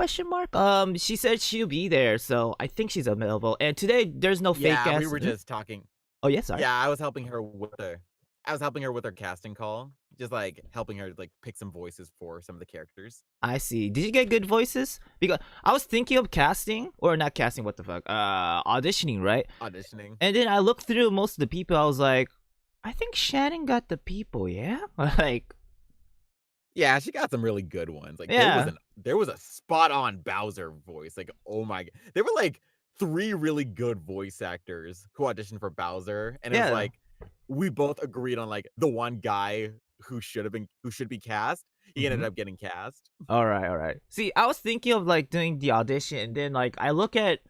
Question mark. She said she'll be there, so I think she's available. And today there's no fake Yeah, ass. we were just talking. Oh yeah, sorry. Yeah, I was helping her with her casting call, just like helping her like pick some voices for some of the characters. I see. Did you get good voices? Because I was thinking of casting or not casting. What the fuck? Auditioning, right? Auditioning. And then I looked through most of the people. I was like, I think Shannon got the people. Yeah, like Yeah, she got some really good ones. Like yeah. there was a spot on Bowser voice. Like, oh my god. There were like 3 really good voice actors who auditioned for Bowser. And it was Yeah. like we both agreed on like the one guy who should be cast. He ended Mm-hmm. up getting cast. All right, all right. See, I was thinking of like doing the audition, and then like I look at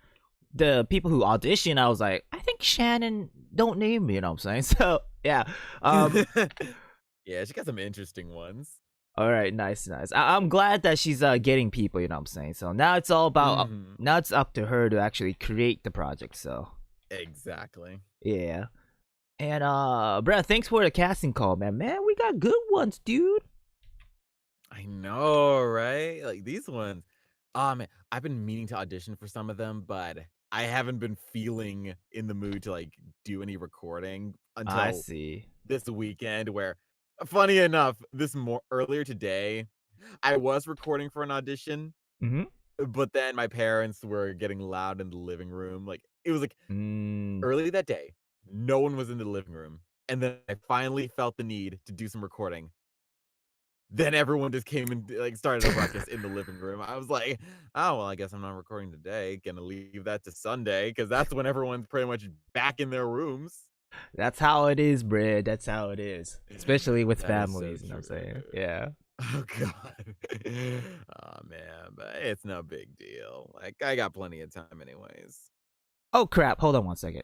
the people who audition. I was like, I think Shannon don't name me. You know what I'm saying? So yeah. Yeah, she got some interesting ones. All right, nice, nice. I'm glad that she's getting people. You know what I'm saying? So now it's all about Mhm. now it's up to her to actually create the project. So Exactly. yeah. And Brett, thanks for the casting call, man. Man, we got good ones, dude. I know, right? Like these ones. I've been meaning to audition for some of them, but I haven't been feeling in the mood to like do any recording I until see. this weekend where funny enough, earlier today, I was recording for an audition, Mm-hmm. but then my parents were getting loud in the living room. Like it was like Mm, early that day, no one was in the living room. And then I finally felt the need to do some recording. Then everyone just came and like started a ruckus in the living room. I was like, oh well, I guess I'm not recording today. Gonna leave that to Sunday because that's when everyone's pretty much back in their rooms. that's how it is, Brett. That's how it is. Especially with That is so families, you know what I'm saying? true. Yeah. Oh god. Oh man, but it's no big deal. Like I got plenty of time anyways. Oh crap, hold on one second.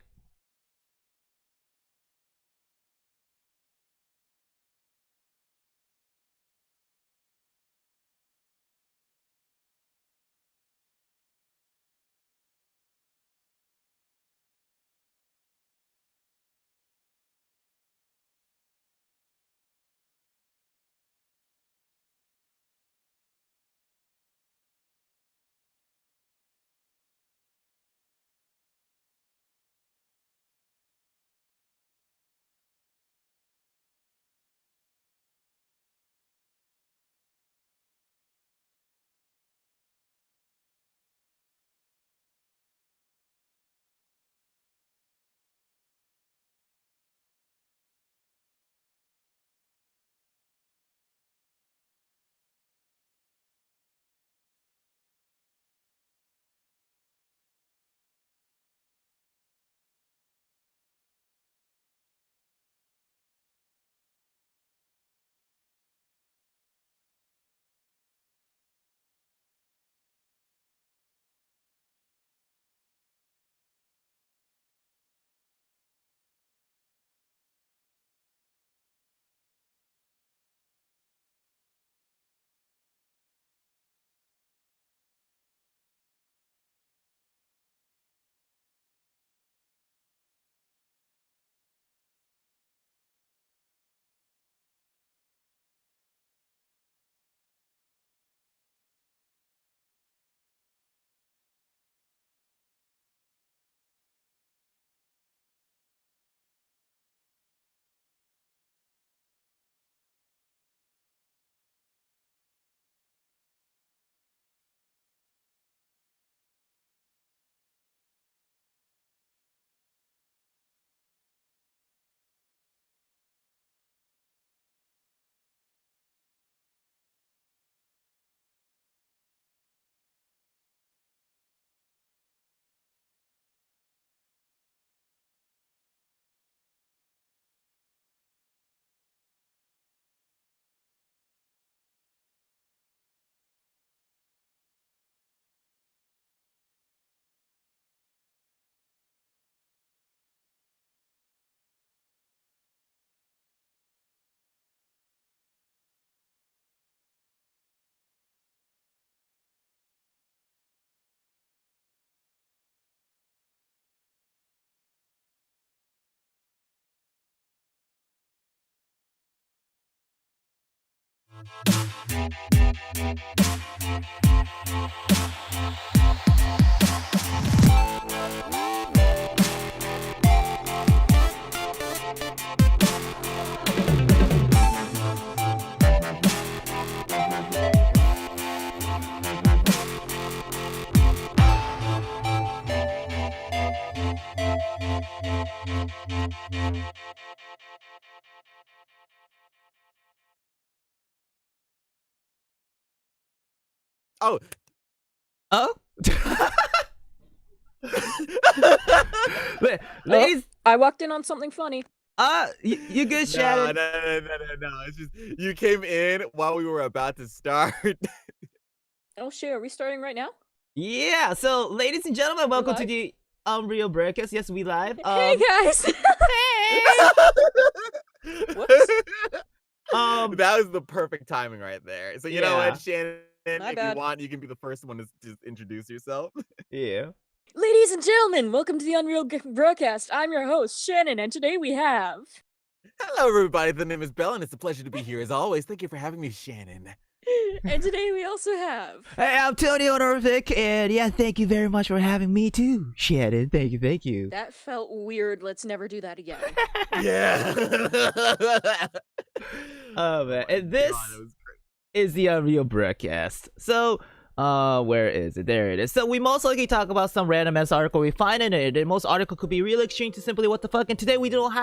Oh. Oh. Ladies, I walked in on something funny. you good, Shannon? No. It's just you came in while we were about to start. Oh shit, are we starting right now? Yeah. So, ladies and gentlemen, welcome to live? the Unreal Bruhcast. Yes, we live. Hey guys! Hey. Whoops. That was the perfect timing right there. So you know Yeah. what, Shannon? My if bad. you want, you can be the first one to just introduce yourself. Yeah. Ladies and gentlemen, welcome to the Unreal Broadcast. I'm your host, Shannon, and today we have... Hello, everybody. The name is Belle, and it's a pleasure to be here as always. Thank you for having me, Shannon. And today we also have... Hey, I'm Tony Honorific, and yeah, thank you very much for having me too, Shannon. Thank you. That felt weird. Let's never do that again. Yeah. Oh man, and this God, that was great. is the Unreal Bruhcast. So, where is it? There it is. So we most likely talk about some random ass article we find in it. And most article could be real extreme to simply what the fuck. And today we do not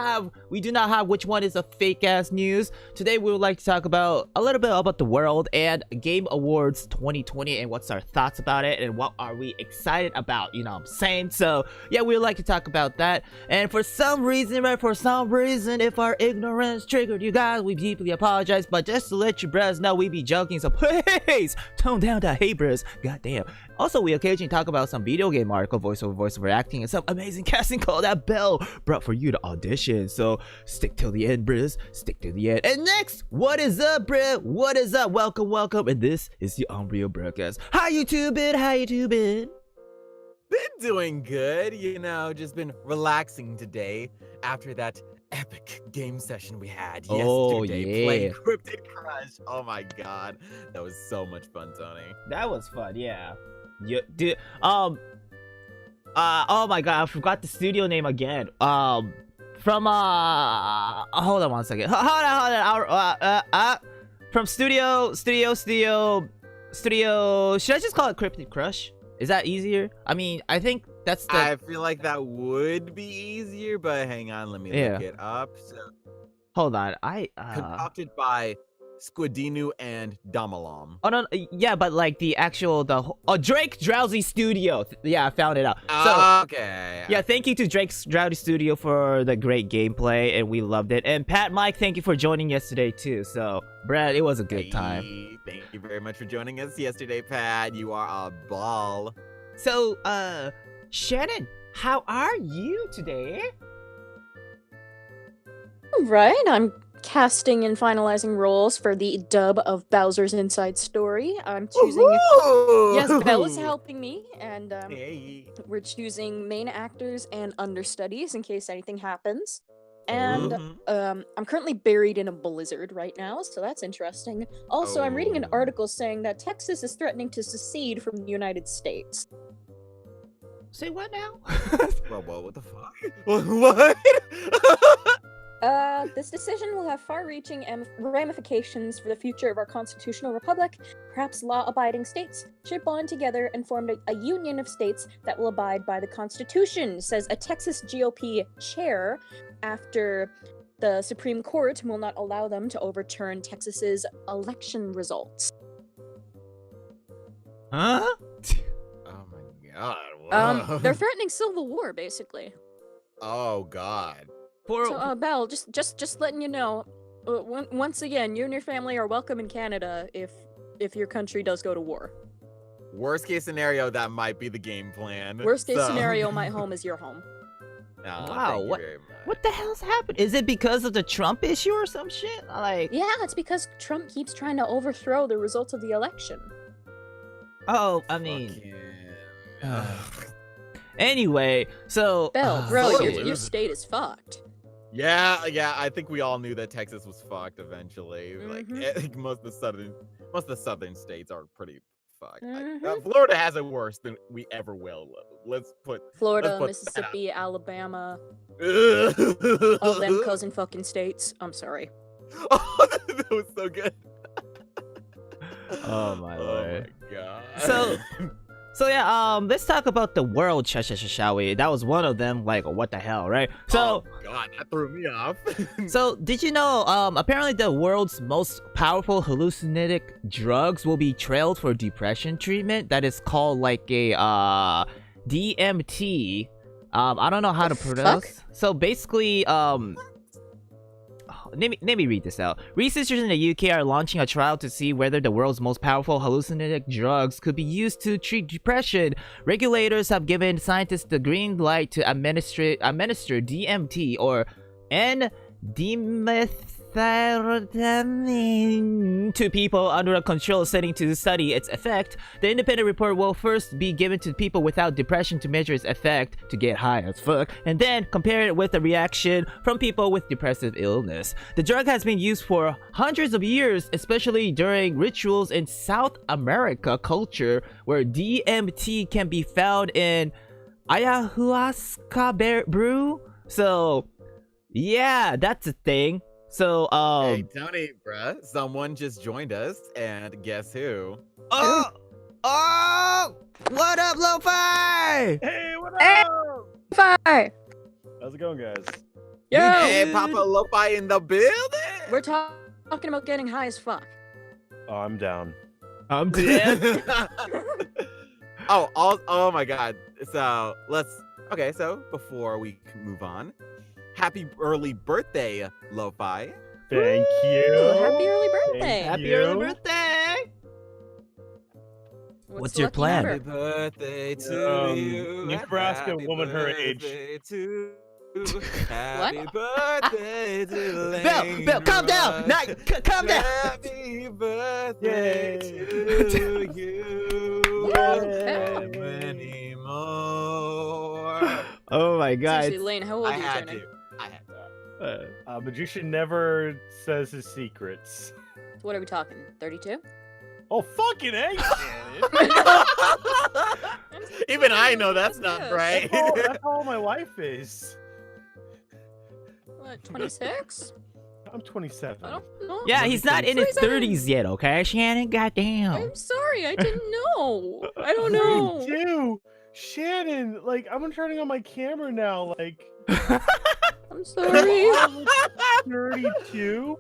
have which one is a fake ass news. Today we would like to talk about a little bit about the world and Game Awards 2020 and what's our thoughts about it and what are we excited about. You know what I'm saying? So yeah, we would like to talk about that. And for some reason, if our ignorance triggered you guys, we deeply apologize. But just to let you bros know, we be joking. So please tone down that hate. God damn. Also, we occasionally talk about some video game article, voiceover acting, and some amazing casting call that Belle brought for you to audition. So stick till the end, bros. Stick to the end. And next, what is up, bro? What is up? Welcome. And this is the Unreal Bruhcast. How you two been? Been doing good, you know, just been relaxing today after that epic game session we had yesterday. Oh, yeah. Playing Cryptid Crush. Oh my god, that was so much fun, Tony. That was fun, yeah. Oh my god, I forgot the studio name again. From hold on one second. Hold on. From studio. Should I just call it Cryptid Crush? Is that easier? I mean, I think that's the... I feel like that would be easier, but hang on, let me look it up. So, hold on, concocted by Squidinu and Damalam. Oh no, yeah, but like the Drake Drowsy Studio. Yeah, I found it out. Okay. Yeah, thank you to Drake's Drowsy Studio for the great gameplay, and we loved it. And Pat, Mike, thank you for joining yesterday too. So, Brad, it was a good time. Thank you very much for joining us yesterday, Pat. You are a ball. So, Shannon, how are you today? Right, I'm casting and finalizing roles for the dub of Bowser's Inside Story. I'm choosing... Yes, Belle is helping me, and we're choosing main actors and understudies in case anything happens. And I'm currently buried in a blizzard right now, so that's interesting. Also, I'm reading an article saying that Texas is threatening to secede from the United States. Say what now? Whoa, what the fuck? What? This decision will have far-reaching ramifications for the future of our constitutional republic. Perhaps law-abiding states should bond together and form a union of states that will abide by the Constitution, says a Texas GOP chair, after the Supreme Court will not allow them to overturn Texas's election results. Huh? Oh my god. They're threatening civil war, basically. Oh god. So, Belle, just letting you know, once again, you and your family are welcome in Canada if your country does go to war. Worst case scenario, that might be the game plan. Worst case scenario, my home is your home. Wow, thank you very much. what the hell's happened? Is it because of the Trump issue or some shit? Like, Yeah, it's because Trump keeps trying to overthrow the results of the election. oh, I mean, anyway, so Belle, bro, so your losing. state is fucked. Yeah, I think we all knew that Texas was fucked eventually. Like Mhm. I think most of the southern states are pretty fucked. Mhm. Florida has it worse than we ever will. Florida, put Mississippi, Alabama, all all them cousin fucking states. I'm sorry. Oh, that was so good. Oh my lord. Oh my god. So yeah, let's talk about the world, shall we? That was one of them. Like, what the hell, right? So, oh god, that threw me off. so did you know? Apparently the world's most powerful hallucinogenic drugs will be trailed for depression treatment. That is called like a DMT. I don't know how to pronounce. So basically, let me read this out. Researchers in the UK are launching a trial to see whether the world's most powerful hallucinogenic drugs could be used to treat depression. Regulators have given scientists the green light to administer DMT or N-dimethylamine to people under a controlled setting to study its effect. The independent report will first be given to people without depression to measure its effect, to get high as fuck, and then compare it with the reaction from people with depressive illness. The drug has been used for hundreds of years, especially during rituals in South America culture, where DMT can be found in ayahuasca brew. So, yeah, that's a thing. So, hey, Tony, bruh, someone just joined us, and guess who? Oh! What up, Lo-Fi? Hey, what Hey. up? Fire! How's it going, guys? Yo! Hey, Papa Lo-Fi in the building! We're talking about getting high as fuck. Oh, I'm down. I'm dead. oh my god. So, so before we move on, happy early birthday, Lo-Fi. Thank Ooh, you. happy early birthday! Thank Happy you. early birthday! What's the your lucky plan? Happy number? birthday to you. You need to ask a Happy woman her age. birthday to you. Happy birthday to Bill, calm down! Calm down! Happy birthday to you. Yay. Many more. Oh my god. Seriously, Lane, how old I are you had turning? to. I had to. Magician never says his secrets. What are we talking? 32? Oh, fucking A, Even I know that's not Yes. right. That's how old my wife is. What, 26? I'm 27. I don't know. Yeah, he's not in his 27. 30s yet, okay? Shannon, goddamn. I'm sorry, I didn't know. I don't know. 32. Shannon, like, I'm turning on my camera now, like, I'm sorry. 32?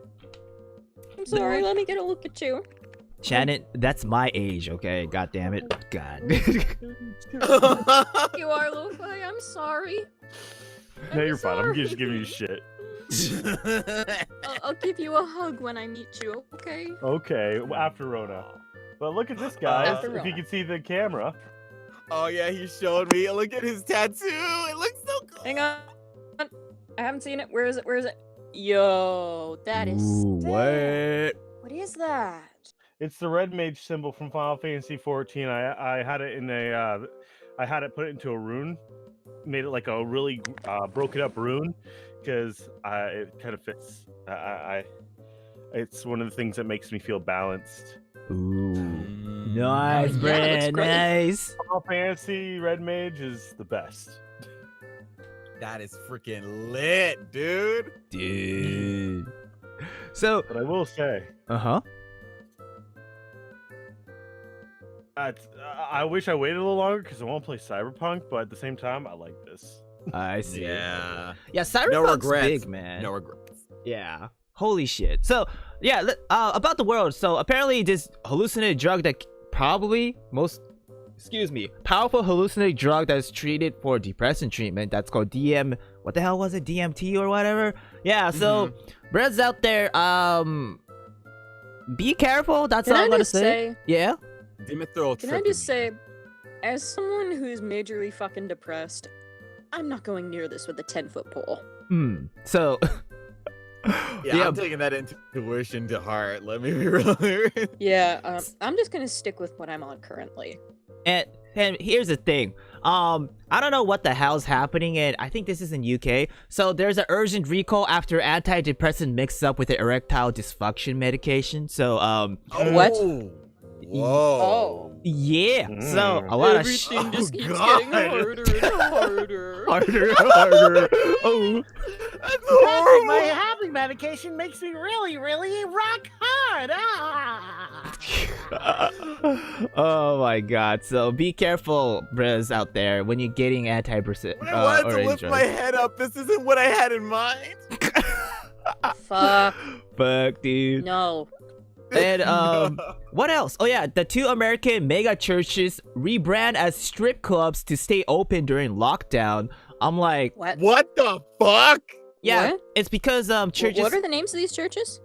I'm sorry, let me get a look at you. Shannon, that's my age, okay? God damn it. God. You are, Lo-Fi, I'm sorry. No, I'm you're fine. I'm just sorry. giving you shit. I'll give you a hug when I meet you, okay? Okay, after Rona. But look at this, guys. After If you Rona. can see the camera. Oh yeah, he showed me. Look at his tattoo. It looks so cool. Hang on. I haven't seen it. Where is it? Where is it? Yo, that is Ooh, sick. what? What is that? It's the red mage symbol from Final Fantasy 14. I had it in a I had it put it into a rune, made it like a really broken up rune, because it kind of fits. It's one of the things that makes me feel balanced. Ooh. Mm. Nice, Yeah, it looks Brand. great. Nice. Final Fantasy red mage is the best. That is freaking lit, dude. Dude. So, But I will say, uh-huh. I wish I waited a little longer because I want to play Cyberpunk, but at the same time, I like this. I see. Yeah. Yeah, No Cyberpunk's regrets. big, man. No regrets. Yeah. Holy shit. So, yeah, about the world. So, apparently this hallucinated drug that probably powerful hallucinated drug that is treated for depression treatment. That's called what the hell was it? DMT or whatever? Yeah, so, Brett's out there, be careful. That's all I'm gonna say. Yeah? Dimethyltryptamine. Can I just say, as someone who's majorly fucking depressed, I'm not going near this with a 10-foot pole. So, Yeah, I'm taking that intuition to heart. Let me be real here. Yeah, I'm just gonna stick with what I'm on currently. And here's the thing. I don't know what the hell's happening, and I think this is in UK. So there's an urgent recall after antidepressant mixed up with the erectile dysfunction medication. So What? Whoa. Yeah. So a lot Everything of just keeps God. getting harder and harder. harder. Oh. That's My horrible. happy medication makes me really, really rock hard. Oh my god. So be careful, bros out there, when you're getting antidepressant. When I wanted to orange lift drugs. my head up, this isn't what I had in mind. Fuck. Fuck, dude. No. And what else? Oh yeah, the 2 American mega churches rebrand as strip clubs to stay open during lockdown. I'm like, What? What the fuck? yeah, What? it's because churches. What are the names of these churches?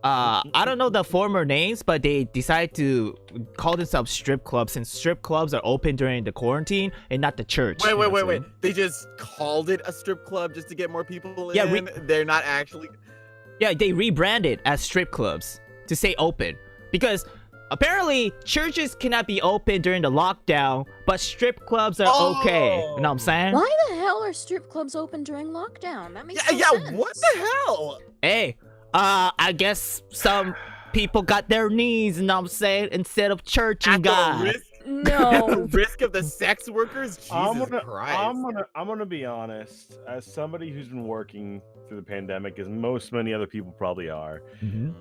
I don't know the former names, but they decided to call themselves strip clubs since strip clubs are open during the quarantine and not the church. Wait, you know wait, what I'm wait, wait. saying? They just called it a strip club just to get more people Yeah, in? They're not actually... Yeah, they rebranded as strip clubs to stay open because apparently churches cannot be open during the lockdown, but strip clubs are okay. You know what I'm saying? Why the hell are strip clubs open during lockdown? That makes Yeah, no yeah, sense. what the hell? Hey, I guess some people got their knees, you know what I'm saying, instead of church and At the God. risk, No. risk of the sex workers? Jesus Christ. I'm gonna be honest. As somebody who's been working through the pandemic, as many other people probably are, Mhm.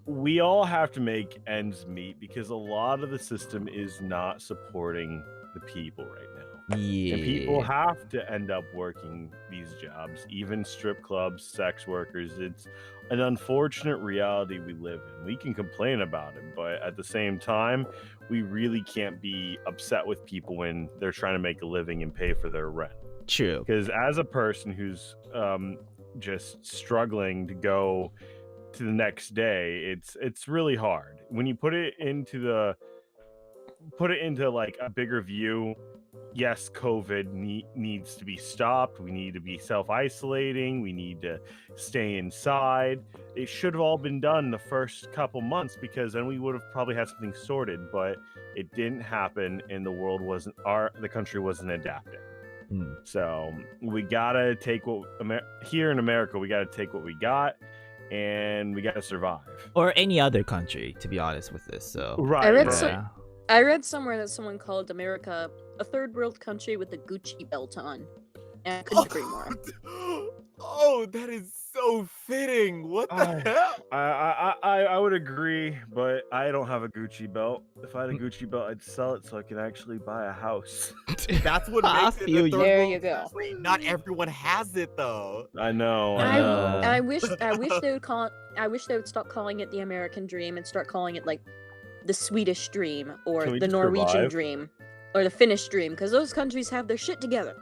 we all have to make ends meet because a lot of the system is not supporting the people right now. Yeah. And people have to end up working these jobs, even strip clubs, sex workers. It's an unfortunate reality we live in. We can complain about it, but at the same time, we really can't be upset with people when they're trying to make a living and pay for their rent. True. Because as a person who's just struggling to go to the next day, it's really hard when you put it into like a bigger view. Yes, COVID needs to be stopped. We need to be self-isolating. We need to stay inside. It should have all been done the first couple months because then we would have probably had something sorted, but it didn't happen and the country wasn't adapting. So we gotta take here in America, we gotta take what we got and we gotta survive. Or any other country, to be honest with this. So Right. I read right. I read somewhere that someone called America a third world country with a Gucci belt on. And I couldn't agree more. Oh, that is so fitting. What the hell? I would agree, but I don't have a Gucci belt. If I had a Gucci belt, I'd sell it so I can actually buy a house. That's what I makes it feel the you. third There world you go. country. Not everyone has it though. I know. I wish they would stop calling it the American dream and start calling it like the Swedish dream or Can we the just Norwegian survive? dream or the Finnish dream because those countries have their shit together.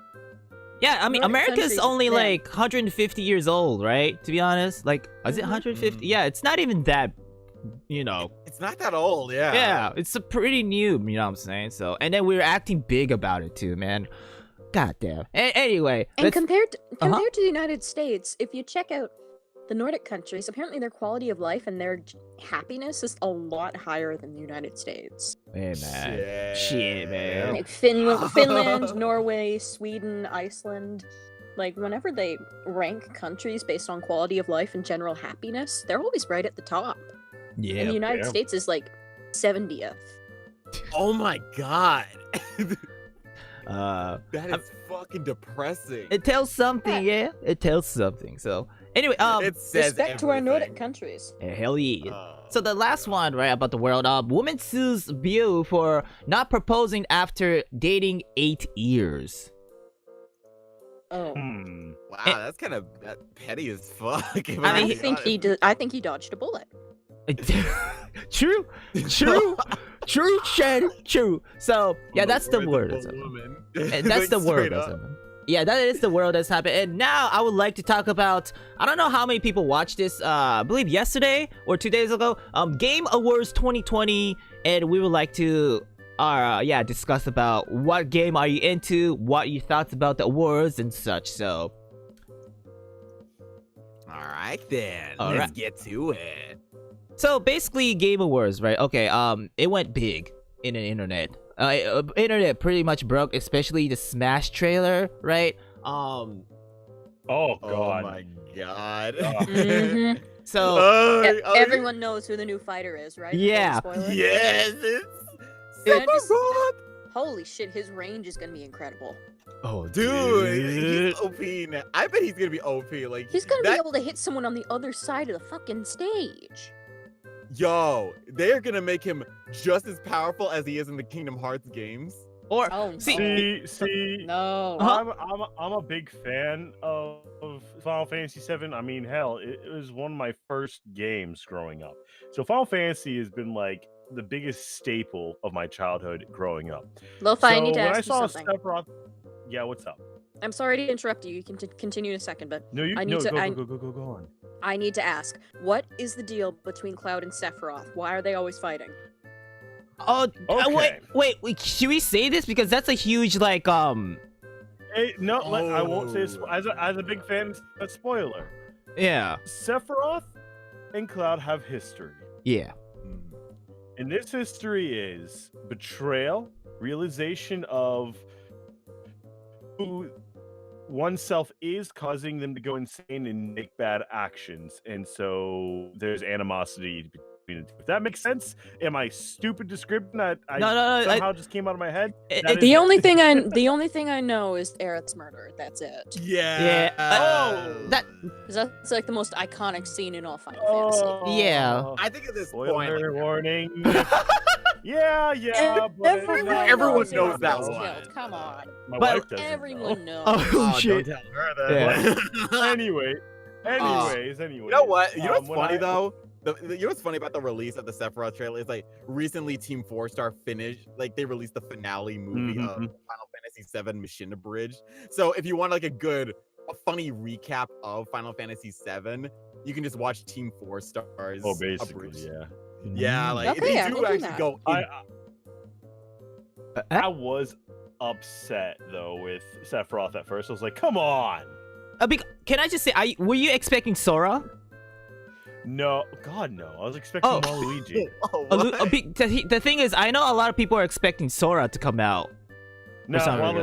yeah, I mean, Nordic America's countries, only yeah. like 150 years old, right? To be honest, like, is it Mhm. 150? Yeah, it's not even that, It's not that old, yeah. Yeah, it's a pretty new, you know what I'm saying? So, and then we're acting big about it too, man. God damn. Anyway, And let's- compared to the United States, if you check out the Nordic countries, apparently their quality of life and their happiness is a lot higher than the United States. hey man, shit, man. Like Finland, Norway, Sweden, Iceland. Like whenever they rank countries based on quality of life and general happiness, they're always right at the top. And Yeah, the United yeah. States is like 70th. Oh my god. that That is fucking depressing. it tells something, yeah. It tells something. So, anyway, It says Respect to our Nordic everything. countries. hell yeah. Uh, So the last one, right, about the world, woman sues Bill for not proposing after dating 8 years. Oh. wow, that's kind of petty as fuck. if I I'm mean, being honest. I think he dodged a bullet. True, Shed, true. So yeah, that's the word. Relatable woman. And that's Like, the word straight that's up. happened. Yeah, that is the world that's happened. And now I would like to talk about, I don't know how many people watched this, I believe yesterday or 2 days ago, Game Awards 2020, and we would like to discuss about what game are you into, what your thoughts about the awards and such. So All right then, All let's right. get to it. So basically, Game Awards, right? Okay, it went big in the internet. Internet pretty much broke, especially the Smash trailer, right? Oh Oh god. my god. Mhm. So Everyone knows who the new fighter is, right? Before we Yeah. spoil it? Yes, it's And just- Sephiroth! Holy shit, his range is gonna be incredible. oh Dude, he's OP now. I bet he's gonna be OP. Like He's gonna be that. able to hit someone on the other side of the fucking stage. Yo, they're gonna make him just as powerful as he is in the Kingdom Hearts games. or Oh, See, no. I'm a big fan of Final Fantasy VII. I mean, hell, it was one of my first games growing up. So Final Fantasy has been like the biggest staple of my childhood growing up. Lo-Fi, I So need to when I ask you saw something. Sephiroth, yeah, what's up? I'm sorry to interrupt you. You can continue in a second, but No, you I need no, to- go, I- go, go, go, go on. I need to ask, what is the deal between Cloud and Sephiroth? Why are they always fighting? oh Okay. wait, should we say this because that's a huge like Hey, no, I won't say Oh. as a big fan. A spoiler: yeah Sephiroth and Cloud have history. yeah And this history is betrayal, realization of who oneself is, causing them to go insane and make bad actions. And so there's animosity between the two. If that makes sense? Am I stupid description that I no somehow just came out of my head? it- That it- is The it. only thing I know is Aerith's murder. That's it. Yeah. Oh, that- 'Cause that's like the most iconic scene in all Final Oh, Yeah. I think at this Spoiler point, like, warning. yeah, but Everyone knows that Aerith one. was killed. Come on. My But- wife doesn't know. Everyone knows. oh oh, shit don't tell her that. Anyway, anyways. You know what? You know what's when funny I- though? You know what's funny about the release of the Sephiroth trailer is like recently Team 4-Star finished, like they released the finale movie of Mhm. Final Fantasy VII Mission Abridged. So if you want like a funny recap of Final Fantasy VII, you can just watch Team 4-Star's Oh, basically, Abridged. yeah. Yeah, like Okay, I they will do do actually that. go I, in. I was upset though with Sephiroth at first. I was like, "Come on!" can I just say were you expecting Sora No, God, no. I was expecting Oh. Waluigi. Oh, A lu- what? a big- the thing is I know a lot of people are expecting Sora to come out No, some reason.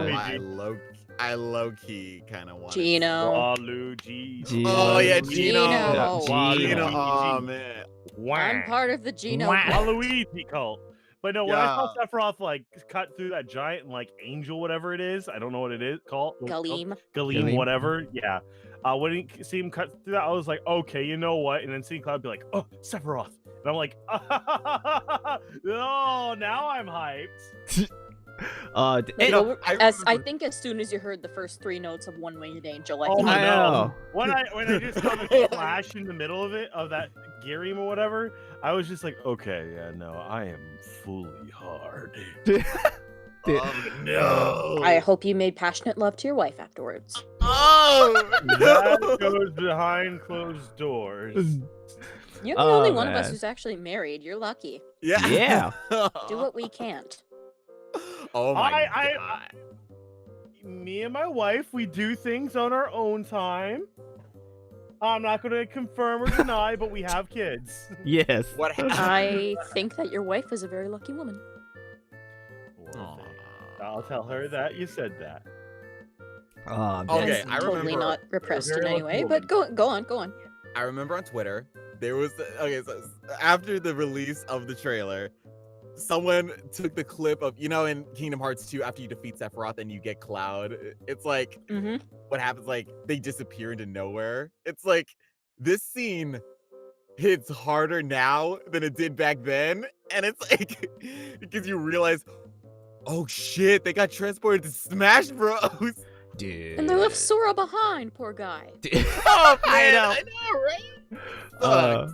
Waluigi. I low key kind of want Gino. Waluigi. Gino. Oh yeah, Gino. Gino. Yeah, Waluigi. Gino. Oh man. I'm part of the Gino. Wah. cult. Waluigi cult. But no, when I saw Yeah. Sephiroth like cut through that giant like angel, whatever it is, I don't know what it is called. Galeem. Galeem, Galeem. whatever. Yeah. When you see him cut through that, I was like, okay, you know what? And then seeing Cloud be like, oh, Sephiroth. And I'm like, oh, now I'm hyped. Like, it- know, I I remember- think as soon as you heard the first 3 notes of One Winged Angel, I Oh, think I you know. When I just saw the flash in the middle of it, of that Galeem or whatever, I was just like, okay, yeah, no, I am fully hard. Oh no. I hope you made passionate love to your wife afterwards. Oh That no. goes behind closed doors. You're the Oh, only one of us man. who's actually married. You're lucky. Yeah. Yeah. Do what we can't. Oh my I- god. Me and my wife, we do things on our own time. I'm not going to confirm or deny, but we have kids. yes What happened? I think that your wife is a very lucky woman. Well, I'll tell her that you said that. oh, man. Okay, That's I totally remember- not repressed You're a in very any lucky way, but go on. I remember on Twitter there was so after the release of the trailer, someone took the clip of in Kingdom Hearts 2 after you defeat Sephiroth and you get Cloud. It's like Mm-hmm. what happens, like they disappear into nowhere. It's like this scene hits harder now than it did back then, and it's like because you realize, oh shit, they got transported to Smash Bros. dude And they left Sora behind, poor guy. Oh I man, know. I know, right? Uh,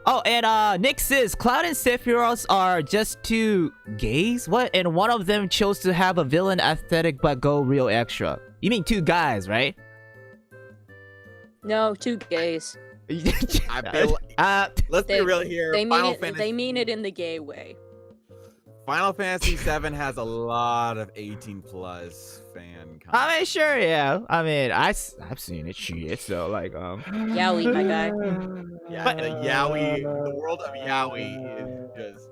oh, and Nick says Cloud and Sephiroth are just two gays. What? And one of them chose to have a villain aesthetic but go real extra. You mean two guys, right? No, 2 gays. I feel let's They- be real here. They mean Final it. Fantasy, They mean it in the gay way. Final Fantasy VII has a lot of 18 plus fan content. I mean, sure, yeah. I mean, I've seen it, shit. So like, Yowie, my guy. Yeah, But- the Yaoi, the world of Yaoi is just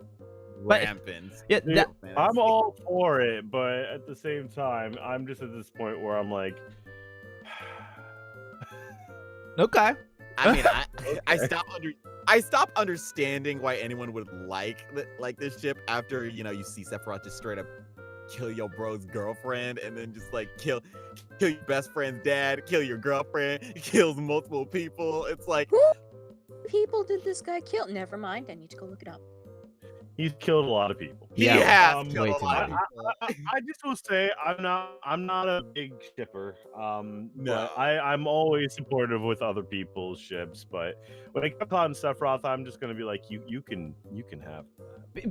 But- rampant. yeah, Dude, that, I'm all for it, but at the same time, I'm just at this point where I'm like, Okay. I mean, I stop understanding why anyone would like this ship after you see Sephiroth just straight up kill your bro's girlfriend and then just like kill your best friend's dad, kill your girlfriend, kills multiple people. It's like, Who people did this guy kill? Never mind. I need to go look it up. He's killed a lot of people. Yeah, yeah, way too many. I just will say I'm not a big shipper. No. But I'm always supportive with other people's ships. But when it comes on Sephiroth, I'm just gonna be like, you can have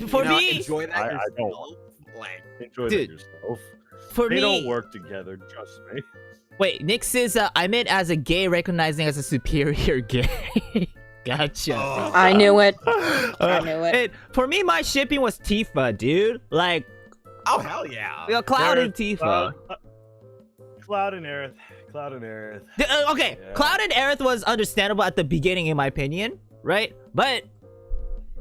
For me, enjoy that I yourself. don't. Like, enjoy Dude, that yourself. for They me, don't work together. Trust me. Wait, Nick says I meant as a gay recognizing as a superior gay. Gotcha. oh, I knew it. I knew it. And for me, my shipping was Tifa, dude. Like, oh hell yeah. Cloud and Aerith, Tifa. Cloud and Aerith. Cloud and Aerith. Okay, Yeah. Cloud and Aerith was understandable at the beginning, in my opinion, right? But,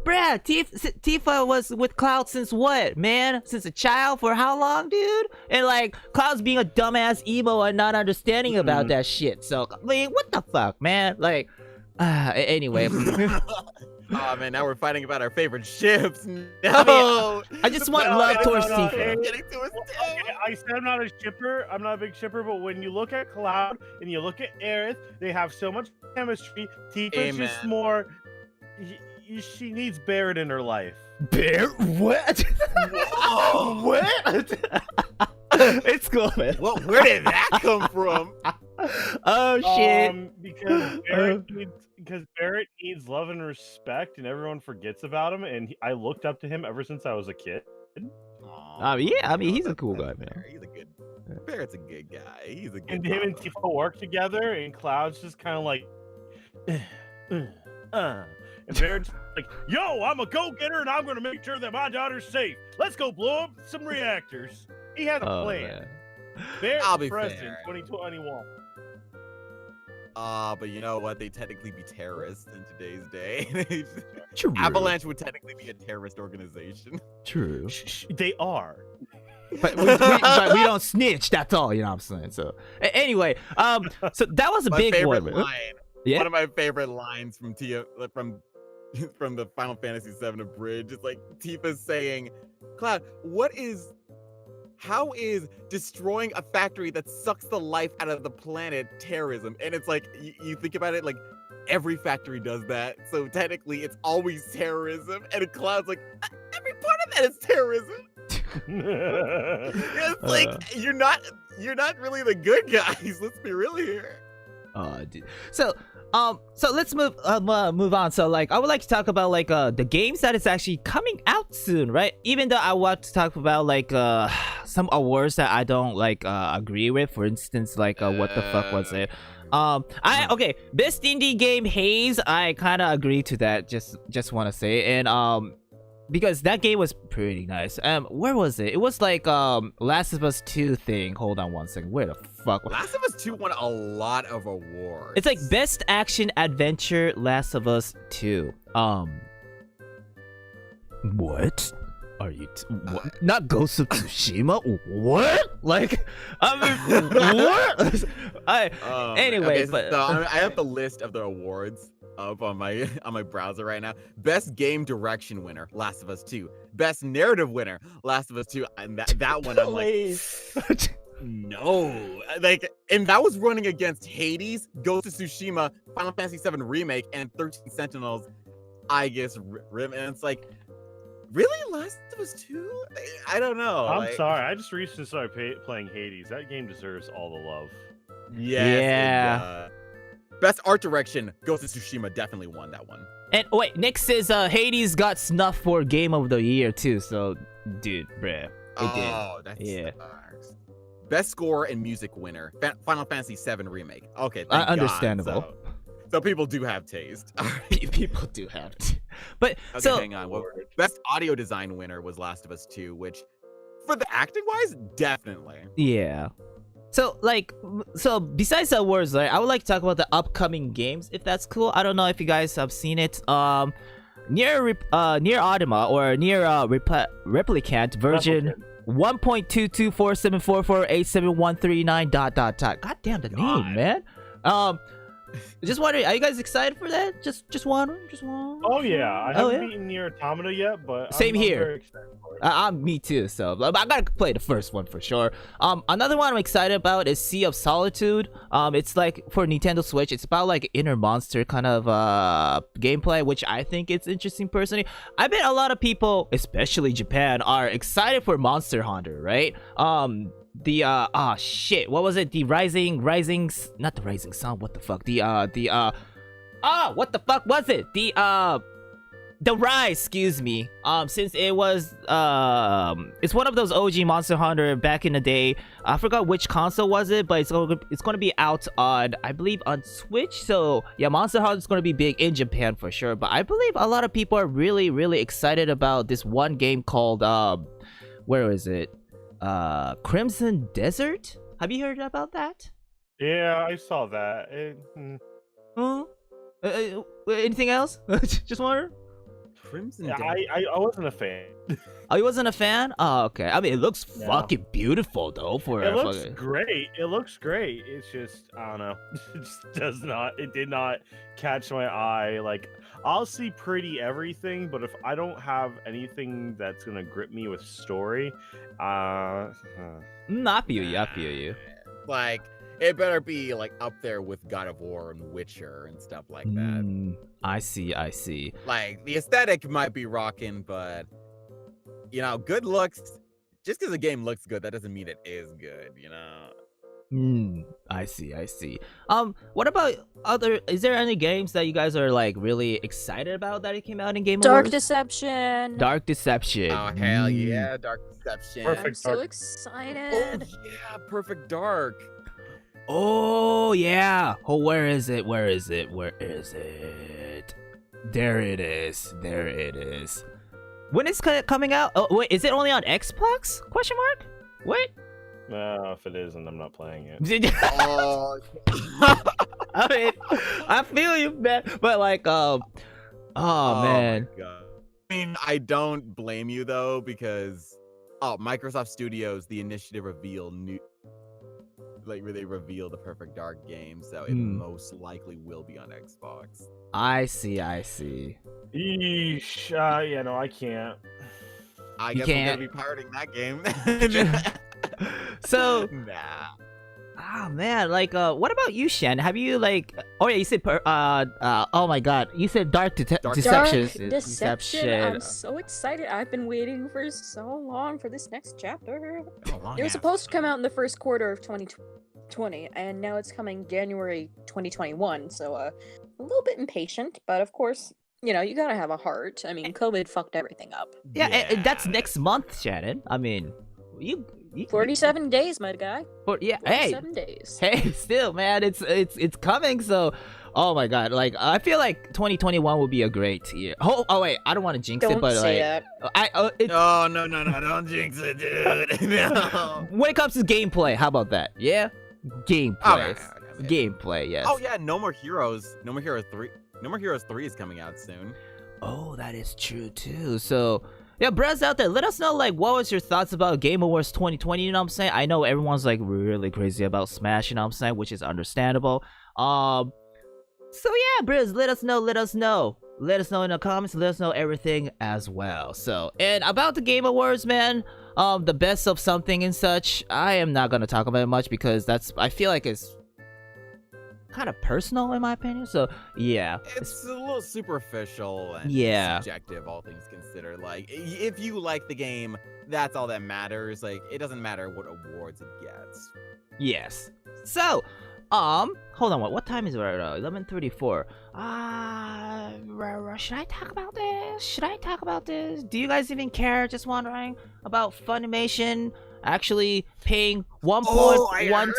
bruh, Tifa was with Cloud since what, man? Since a child? For how long, dude? And, like, Cloud's being a dumbass emo and not understanding about that shit. So, I mean, what the fuck, man? Like, anyway. Oh man, now we're fighting about our favorite ships. No, I just want love towards Tifa. Getting to us Okay, I said I'm not a shipper. I'm not a big shipper, but when you look at Cloud and you look at Aerith, they have so much chemistry. Tifa's just Amen. more. She needs Barrett in her life. Bear? What? What? It's cool, man. Well, where did that come from? Oh, shit. Because Barrett needs love and respect, and everyone forgets about him. And I looked up to him ever since I was a kid. Yeah, I mean, he's a cool guy, man. He's a good. Barrett's a good guy. He's a good. And him and Tifa work together, and Cloud's just kind of like, and Barrett's like, "Yo, I'm a go-getter, and I'm gonna make sure that my daughter's safe. Let's go blow up some reactors." He had a Oh, plan. man. Barrett's I'll be president, fair. 2021. But you know what? They technically be terrorists in today's day. True. Avalanche would technically be a terrorist organization. True. They are. But we don't snitch, that's all, you know what I'm saying? So, anyway, so that was a My big favorite one. line. Yeah? One of my favorite lines from from the Final Fantasy VII Abridged. It's like Tifa's saying, "Cloud, how is destroying a factory that sucks the life out of the planet terrorism?" And it's like, you think about it, like, every factory does that. So technically, it's always terrorism. And Cloud's like, every part of that is terrorism. It's like, you're not really the good guys. Let's be real here. Oh, dude. So let's move on. So, like, I would like to talk about, like, the games that is actually coming out soon, right? Even though I want to talk about, like, some awards that I don't, like, agree with. For instance, like, what the fuck was it? Okay, best indie game Haze. I kind of agree to that. Just want to say, and because that game was pretty nice. Where was it? It was like Last of Us 2 thing. Hold on one second. Where the fuck? Last of Us 2 won a lot of awards. It's like best action adventure Last of Us 2. What? Are you what? Not Ghost of Tsushima? What? Like, what? Anyway, okay, but so I have the list of the awards up on my browser right now. Best game direction winner, Last of Us 2. Best narrative winner, Last of Us 2. And that one, I'm like, no. Like, and that was running against Hades, Ghost of Tsushima, Final Fantasy VII Remake, and 13 Sentinels, I guess, Rim. And it's like, really? Last of Us 2? I don't know. I'm sorry. I just recently started playing Hades. That game deserves all the love. Yes, Yeah. Best art direction, Ghost of Tsushima definitely won that one. and wait, Nick says Hades got snuffed for Game of the Year too. So, dude, bruh, That's Yeah. sucks. Best score and music winner, Final Fantasy VII Remake. Okay, thank understandable. God. So people do have taste. People do have to. But Okay, so hang on. Best audio design winner was Last of Us 2, which, for the acting wise, definitely. yeah. So besides the awards, right, I would like to talk about the upcoming games, if that's cool. I don't know if you guys have seen it. Near Automa or near Replicant version 1.22474487139 ... God damn the name, man. Just wondering, are you guys excited for that? Just wondering. Oh yeah, I Oh, haven't yeah? beaten Nier Automata yet, but Same I'm here. very excited for it. Me too. So I gotta play the first one for sure. Another one I'm excited about is Sea of Solitude. It's like for Nintendo Switch. It's about like inner monster kind of gameplay, which I think it's interesting personally. I bet a lot of people, especially Japan, are excited for Monster Hunter, right? Shit, what was it? The not the Rising Sun. What the fuck? What the fuck was it? The Rise, excuse me. Since it was, it's one of those OG Monster Hunter back in the day. I forgot which console was it, but it's gonna be out on, I believe, on Switch. So yeah, Monster Hunter is gonna be big in Japan for sure. But I believe a lot of people are really, really excited about this one game called where is it? Crimson Desert. Have you heard about that? Yeah, I saw that. Anything else? Just wonder. Crimson. Yeah, I wasn't a fan. Oh, you wasn't a fan? Oh, okay. I mean, it looks No. fucking beautiful though. It looks great. It looks great. It's just, I don't know. It just did not catch my eye. Like, I'll see pretty everything, but if I don't have anything that's gonna grip me with story, I feel you. Like, it better be like up there with God of War and Witcher and stuff like that. I see. Like, the aesthetic might be rocking, but good looks. Just because a game looks good, that doesn't mean it is good. I see. What about is there any games that you guys are like really excited about that it came out in Game Dark Awards? Deception. Dark Deception. Oh hell yeah, Dark Deception. Perfect. I'm so Dark. excited. Oh yeah, Perfect Dark. Oh yeah. Oh, where is it? There it is. When is it coming out? Oh wait, is it only on Xbox? Question mark? Wait. No, if it isn't, I'm not playing it. Oh, I mean, I feel you, man. But like, oh man. My God. I mean, I don't blame you though, because Microsoft Studios, the initiative revealed where they reveal the Perfect Dark game, so it most likely will be on Xbox. I see. Eesh. Yeah, no, I can't. I You guess can't. we're gonna be pirating that game. So, nah. man, like, what about you, Shen? Have you like? Oh yeah, you said oh my God, you said Dark Deception. Dark Deception. I'm so excited. I've been waiting for so long for this next chapter. It was supposed to come out in the first quarter of 2020, and now it's coming January 2021. So a little bit impatient, but of course, you gotta have a heart. I mean, COVID fucked everything up. Yeah, and that's next month, Shannon. I mean, you 47 days, my guy. Yeah, hey, 47 days. hey, still, man, it's coming. So, oh my God, like I feel like 2021 will be a great year. Oh wait, I don't want to jinx Don't it, but say like, that. Oh no, don't jinx it, dude. No. when it comes to gameplay, how about that? Yeah, gameplay, gameplay, yes. Oh yeah, No More Heroes. No More Heroes 3. No More Heroes 3 is coming out soon. Oh, that is true too. So, yeah, Brez out there, let us know like what was your thoughts about Game Awards 2020, you know what I'm saying? I know everyone's like really crazy about Smash, you know what I'm saying, which is understandable. So yeah, Brez, let us know. Let us know in the comments, let us know everything as well. So, and about the Game Awards, man, the best of something and such, I am not gonna talk about it much because I feel like it's kind of personal in my opinion. So yeah, it's a little superficial and subjective, all things considered. Like, if you like the game, that's all that matters. Like, it doesn't matter what awards it gets. Yes. So hold on, what time is it right now? 11:34. Should I talk about this? Do you guys even care? Just wondering about Funimation actually paying 1.175.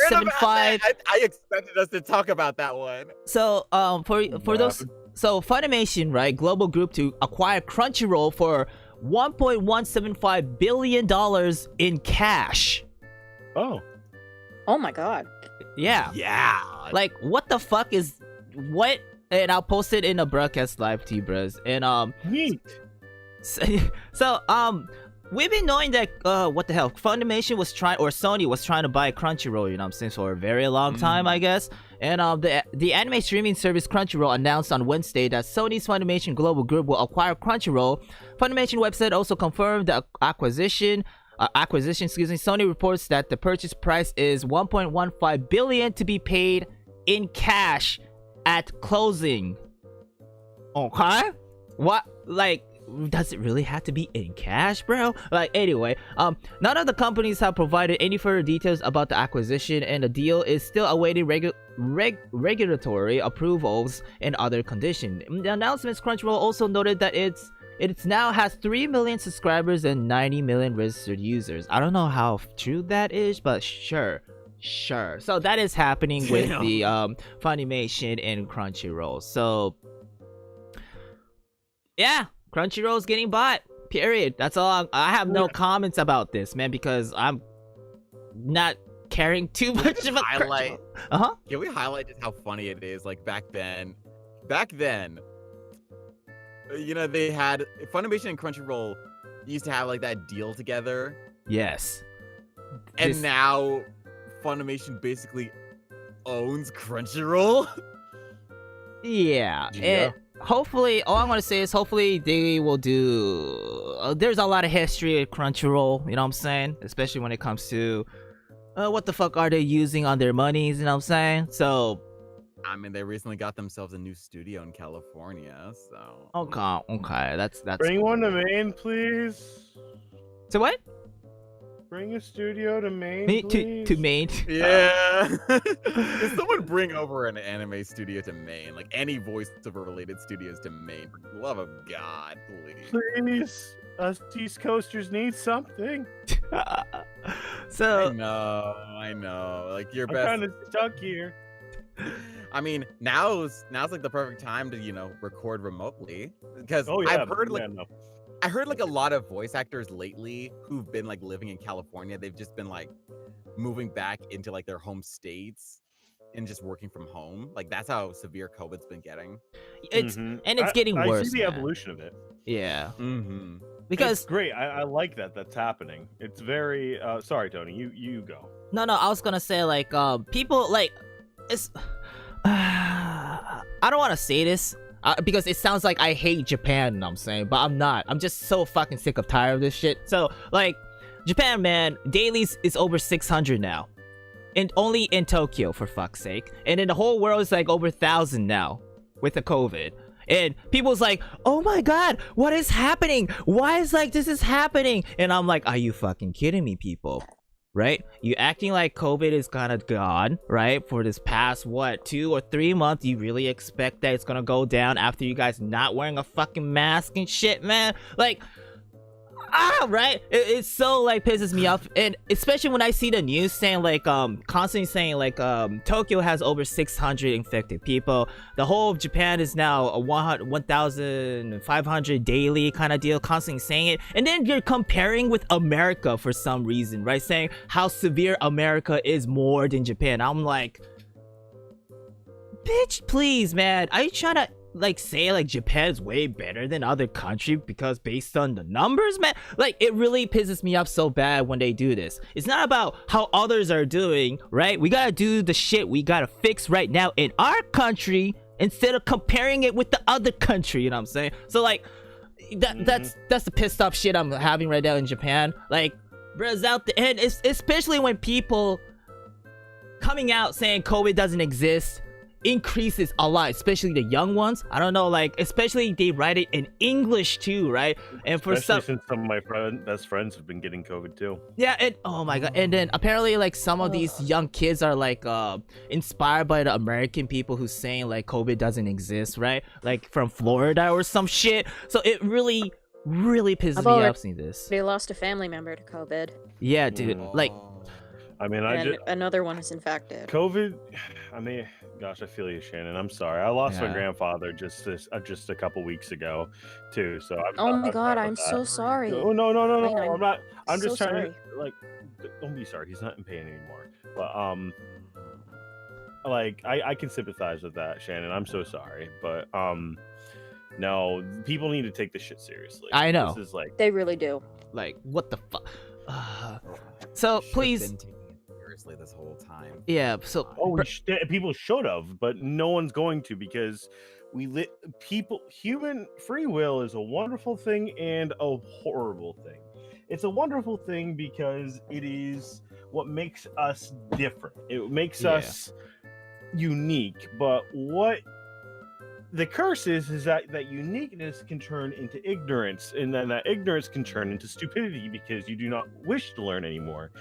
I expected us to talk about that one. So for those, so Funimation, right, global group, to acquire Crunchyroll for $1.175 billion in cash. Oh my God. Yeah. Like, what the fuck is what? And I'll post it in a broadcast live to you, bros. And neat. So we've been knowing that what the hell, Funimation was trying, or Sony was trying to buy Crunchyroll, you know what I'm saying, for a very long time, I guess. And the anime streaming service Crunchyroll announced on Wednesday that Sony's Funimation Global Group will acquire Crunchyroll. Funimation website also confirmed the acquisition. Sony reports that the purchase price is 1.15 billion to be paid in cash at closing. Okay? What? Like, does it really have to be in cash, bro? Like, anyway, none of the companies have provided any further details about the acquisition, and the deal is still awaiting regulatory approvals and other conditions. The announcements, Crunchyroll also noted that it now has 3 million subscribers and 90 million registered users. I don't know how true that is, but sure. So that is happening with the Funimation and Crunchyroll. So yeah, Crunchyroll's getting bought. Period. That's all. I have no comments about this, man, because I'm not caring too much about highlight. Uh-huh. Can we highlight just how funny it is? Like back then, you know, they had Funimation and Crunchyroll used to have like that deal together. Yes. And now Funimation basically owns Crunchyroll. Yeah. And hopefully, all I'm going to say is hopefully they will do... there's a lot of history at Crunchyroll, you know what I'm saying? Especially when it comes to what the fuck are they using on their monies, you know what I'm saying? So... I mean, they recently got themselves a new studio in California, so... Okay, that's Bring cool. one to Maine, please. So what? Bring a studio to Maine, please. To Maine. Yeah. If someone bring over an anime studio to Maine, like any voiceover related studios to Maine, for the love of God, please. Please. Us East Coasters need something. So... I know. Like, your I'm best... kind of stuck here. I mean, now's like the perfect time to, you know, record remotely, because Oh, yeah. I've heard like... yeah, no. I heard like a lot of voice actors lately who've been like living in California. They've just been like moving back into like their home states and just working from home. Like that's how severe COVID's been getting. It's and it's getting worse. I see the man. evolution of it. Yeah. Mm-hmm. Because it's great. I like that. That's happening. It's very. Sorry, Tony. You go. No. I was gonna say like people like it's. I don't want to say this. Because it sounds like I hate Japan, you know what I'm saying, but I'm not. I'm just so fucking sick of tired of this shit. So, like, Japan, man, dailies is over 600 now. And only in Tokyo, for fuck's sake. And in the whole world, it's like over 1,000 now with the COVID. And people's like, oh my god, what is happening? Why is like this is happening? And I'm like, are you fucking kidding me, people? Right? You acting like COVID is kind of gone, right? For this past, 2 or 3 months, you really expect that it's gonna go down after you guys not wearing a fucking mask and shit, man? Like, right? It's so, like, pisses me off. And especially when I see the news saying, like, constantly saying, like, Tokyo has over 600 infected people. The whole of Japan is now a 1,500 daily kind of deal, constantly saying it. And then you're comparing with America for some reason, right? Saying how severe America is more than Japan. I'm like, bitch, please, man. Are you trying to... like say like Japan's way better than other country because based on the numbers, man? Like it really pisses me off so bad when they do this. It's not about how others are doing, right? We gotta do the shit we gotta fix right now in our country instead of comparing it with the other country, you know what I'm saying? So like that's the pissed off shit I'm having right now in Japan. Like bruh's out the end, especially when people coming out saying COVID doesn't exist increases a lot, especially the young ones. I don't know, like especially they write it in English too, right? And for Especially since some of my best friends have been getting COVID too. Yeah, and oh my god, and then apparently like some of these young kids are like inspired by the American people who's saying like COVID doesn't exist, right? Like from Florida or some shit. So it really pisses me off seeing this. They lost a family member to COVID. Yeah, dude. Like I mean, another one is infected. COVID. I mean, gosh, I feel you, Shannon. I'm sorry. I lost my grandfather just a couple weeks ago, too. So oh my god, I'm so sorry. No. I'm not. I'm so just trying sorry. to like. Don't be sorry. He's not in pain anymore. But like I can sympathize with that, Shannon. I'm so sorry, but no, people need to take this shit seriously. I know. They really do. Like what the fuck. So please. seriously this whole time. Yeah. So People should have, but no one's going to because human free will is a wonderful thing and a horrible thing. It's a wonderful thing because it is what makes us different. It makes us unique. But what the curse is that uniqueness can turn into ignorance, and then that ignorance can turn into stupidity because you do not wish to learn anymore.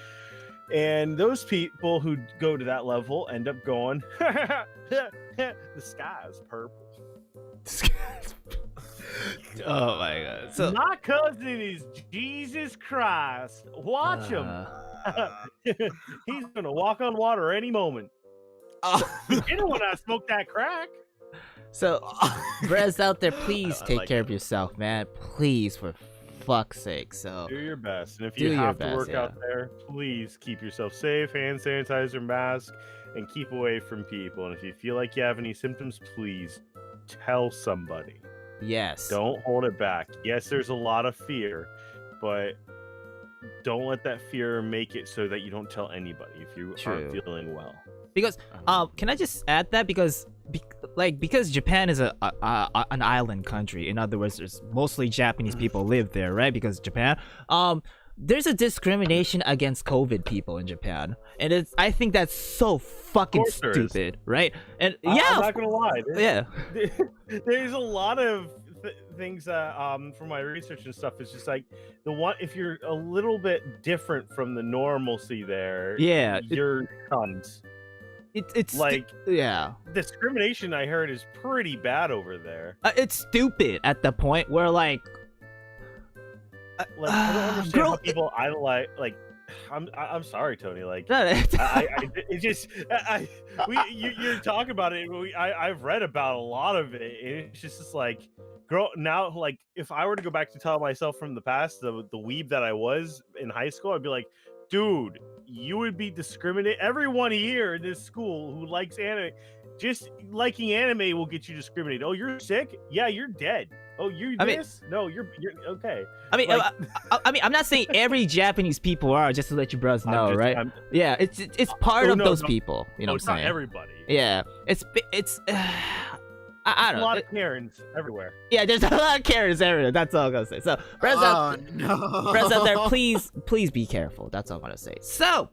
And those people who go to that level end up going, the sky is purple. Oh my god. So my cousin is Jesus Christ. Watch him. He's gonna walk on water any moment. You know when I smoke that crack. So, Brez out there, please I take like care it. of yourself, man. Please, for fuck's sake. So, Do your best. And if Do you your have to best, work yeah. out there, please keep yourself safe, hand sanitizer, mask, and keep away from people. And if you feel like you have any symptoms, please tell somebody. yes. Don't hold it back. Yes, there's a lot of fear, but don't let that fear make it so that you don't tell anybody if you True. aren't feeling well. Because can I just add that because Japan is an island country. In other words, there's mostly Japanese people live there, right? Because Japan, there's a discrimination against COVID people in Japan, and I think that's so fucking Of course there is. stupid, right? And I'm not gonna lie. There's a lot of things that from my research and stuff. It's just like if you're a little bit different from the normalcy there, you're shunned. It's like discrimination. I heard is pretty bad over there. It's stupid at the point where I don't understand how people idolize. Like, I'm sorry, Tony. Like, you're talking about it. I've read about a lot of it. And it's just like, now, like, if I were to go back to tell myself from the past, the weeb that I was in high school, I'd be like, dude, you would be discriminated. Everyone here in this school who likes anime, just liking anime will get you discriminated. Oh, you're sick? Yeah, you're dead. Oh, no, you're okay. I mean, I'm not saying every Japanese people are, just to let you bros know, right? It's part of those people. You know what I'm saying? Not everybody. Yeah, it's I don't know. A lot of Karens everywhere. Yeah, there's a lot of Karens everywhere. That's all I'm gonna say. So, friends out there, please be careful. That's all I'm gonna say. So,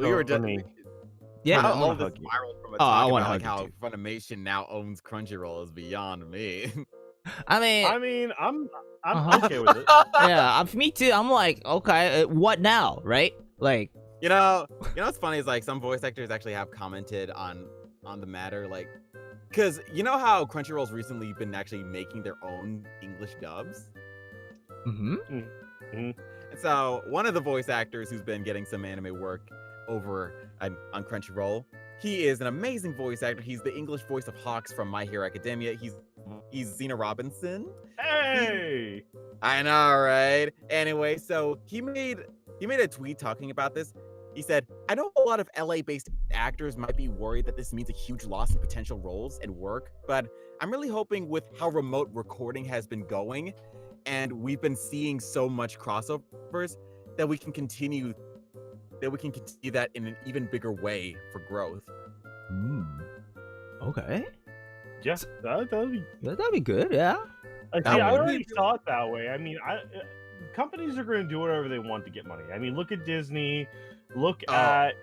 we were just yeah. all this spiraled from a talk about like how Funimation now owns Crunchyroll is beyond me. I mean, I'm okay with it. Yeah, me too. I'm like, okay, what now, right? Like, you know what's funny is like some voice actors actually have commented on the matter, like, because you know how Crunchyroll's recently been actually making their own English dubs. And so one of the voice actors who's been getting some anime work over on Crunchyroll, he is an amazing voice actor. He's the English voice of Hawks from My Hero Academia. He's Xena Robinson. Hey, I know, right? Anyway, so he made a tweet talking about this. He said, I know a lot of LA-based actors might be worried that this means a huge loss in potential roles and work, but I'm really hoping with how remote recording has been going, and we've been seeing so much crossovers, that we can continue that in an even bigger way for growth. Okay. Yeah, That'd be good, yeah. I already saw it that way. I mean, companies are going to do whatever they want to get money. I mean, look at Disney. Look at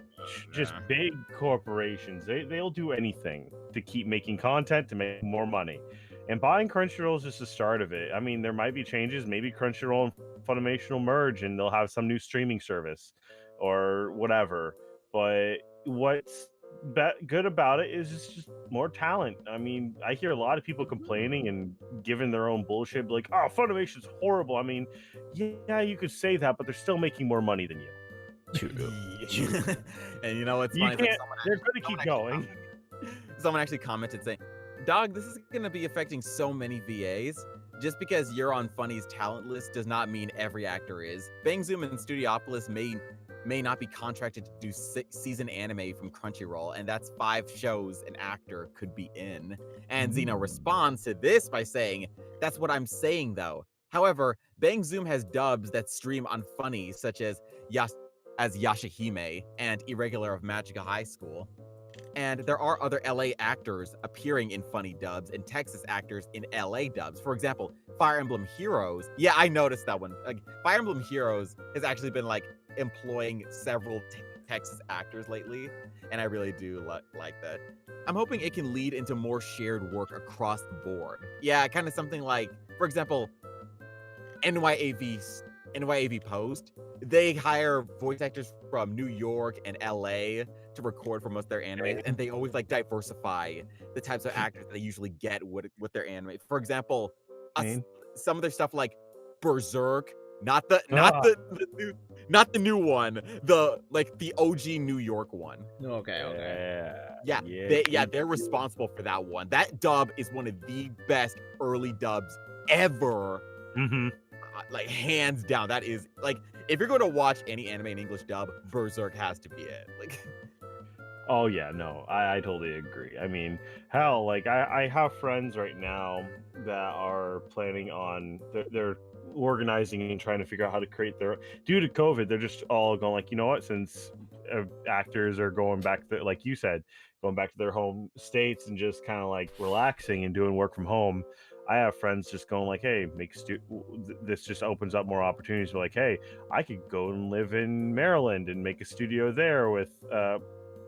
just big corporations. They'll do anything to keep making content to make more money. And buying Crunchyroll is just the start of it. I mean, there might be changes. Maybe Crunchyroll and Funimation will merge and they'll have some new streaming service or whatever. But what's good about it is it's just more talent. I mean, I hear a lot of people complaining and giving their own bullshit, like, oh, Funimation's horrible. I mean, yeah, you could say that, but they're still making more money than you. True. And you know what's You funny? can't, they're going to keep going. Someone actually commented saying, Dog, this is going to be affecting so many VAs. Just because you're on Funny's talent list does not mean every actor is. Bang Zoom and Studiopolis may not be contracted to do season anime from Crunchyroll, and that's 5 shows an actor could be in. And Xena responds to this by saying, that's what I'm saying though. However, Bang Zoom has dubs that stream on Funny, such as as Yashahime and Irregular of Magica High School. And there are other LA actors appearing in funny dubs and Texas actors in LA dubs. For example, Fire Emblem Heroes. Yeah, I noticed that one. Like, Fire Emblem Heroes has actually been like employing several Texas actors lately, and I really do like that. I'm hoping it can lead into more shared work across the board. Yeah, kind of something like, for example, NYAV Post. They hire voice actors from New York and LA to record for most of their anime, and they always like diversify the types of actors that they usually get with their anime. For example, some of their stuff like Berserk, not the new one, the OG New York one. Okay. They're responsible for that one. That dub is one of the best early dubs ever. Like, hands down. That is, like, if you're going to watch any anime in English dub, Berserk has to be it. Like, oh yeah, no, I totally agree. I mean, hell, like I have friends right now that are planning on they're organizing and trying to figure out how to create their, due to COVID, they're just all going like, you know what, since actors are going back to, like you said, going back to their home states and just kind of like relaxing and doing work from home. I have friends just going like, hey, this just opens up more opportunities. We're like, hey, I could go and live in Maryland and make a studio there with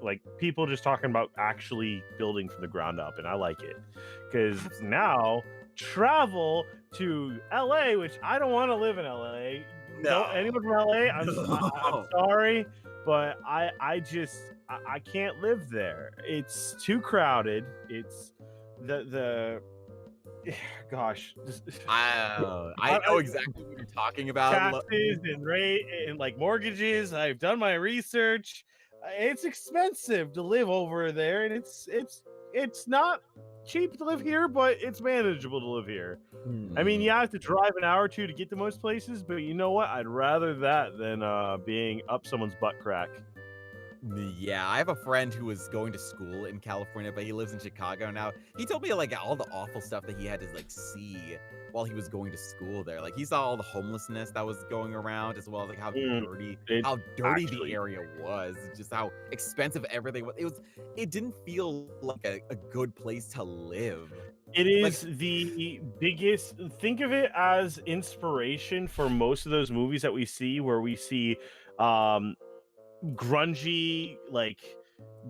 like people just talking about actually building from the ground up. And I like it because now travel to LA, which I don't want to live in LA. No, anyone from LA, I'm sorry, but I can't live there. It's too crowded. It's the gosh, I know exactly what you're talking about. Taxes and rate and like mortgages. I've done my research. It's expensive to live over there, and it's not cheap to live here, but it's manageable to live here. I mean, you have to drive an hour or two to get to most places, but you know what? I'd rather that than being up someone's butt crack. Yeah, I have a friend who was going to school in California, but he lives in Chicago now. He told me like all the awful stuff that he had to like see while he was going to school there. Like, he saw all the homelessness that was going around, as well as like how dirty the area was, just how expensive everything was. It didn't feel like a good place to live. It is like, the biggest, think of it as inspiration for most of those movies that we see, where we see grungy like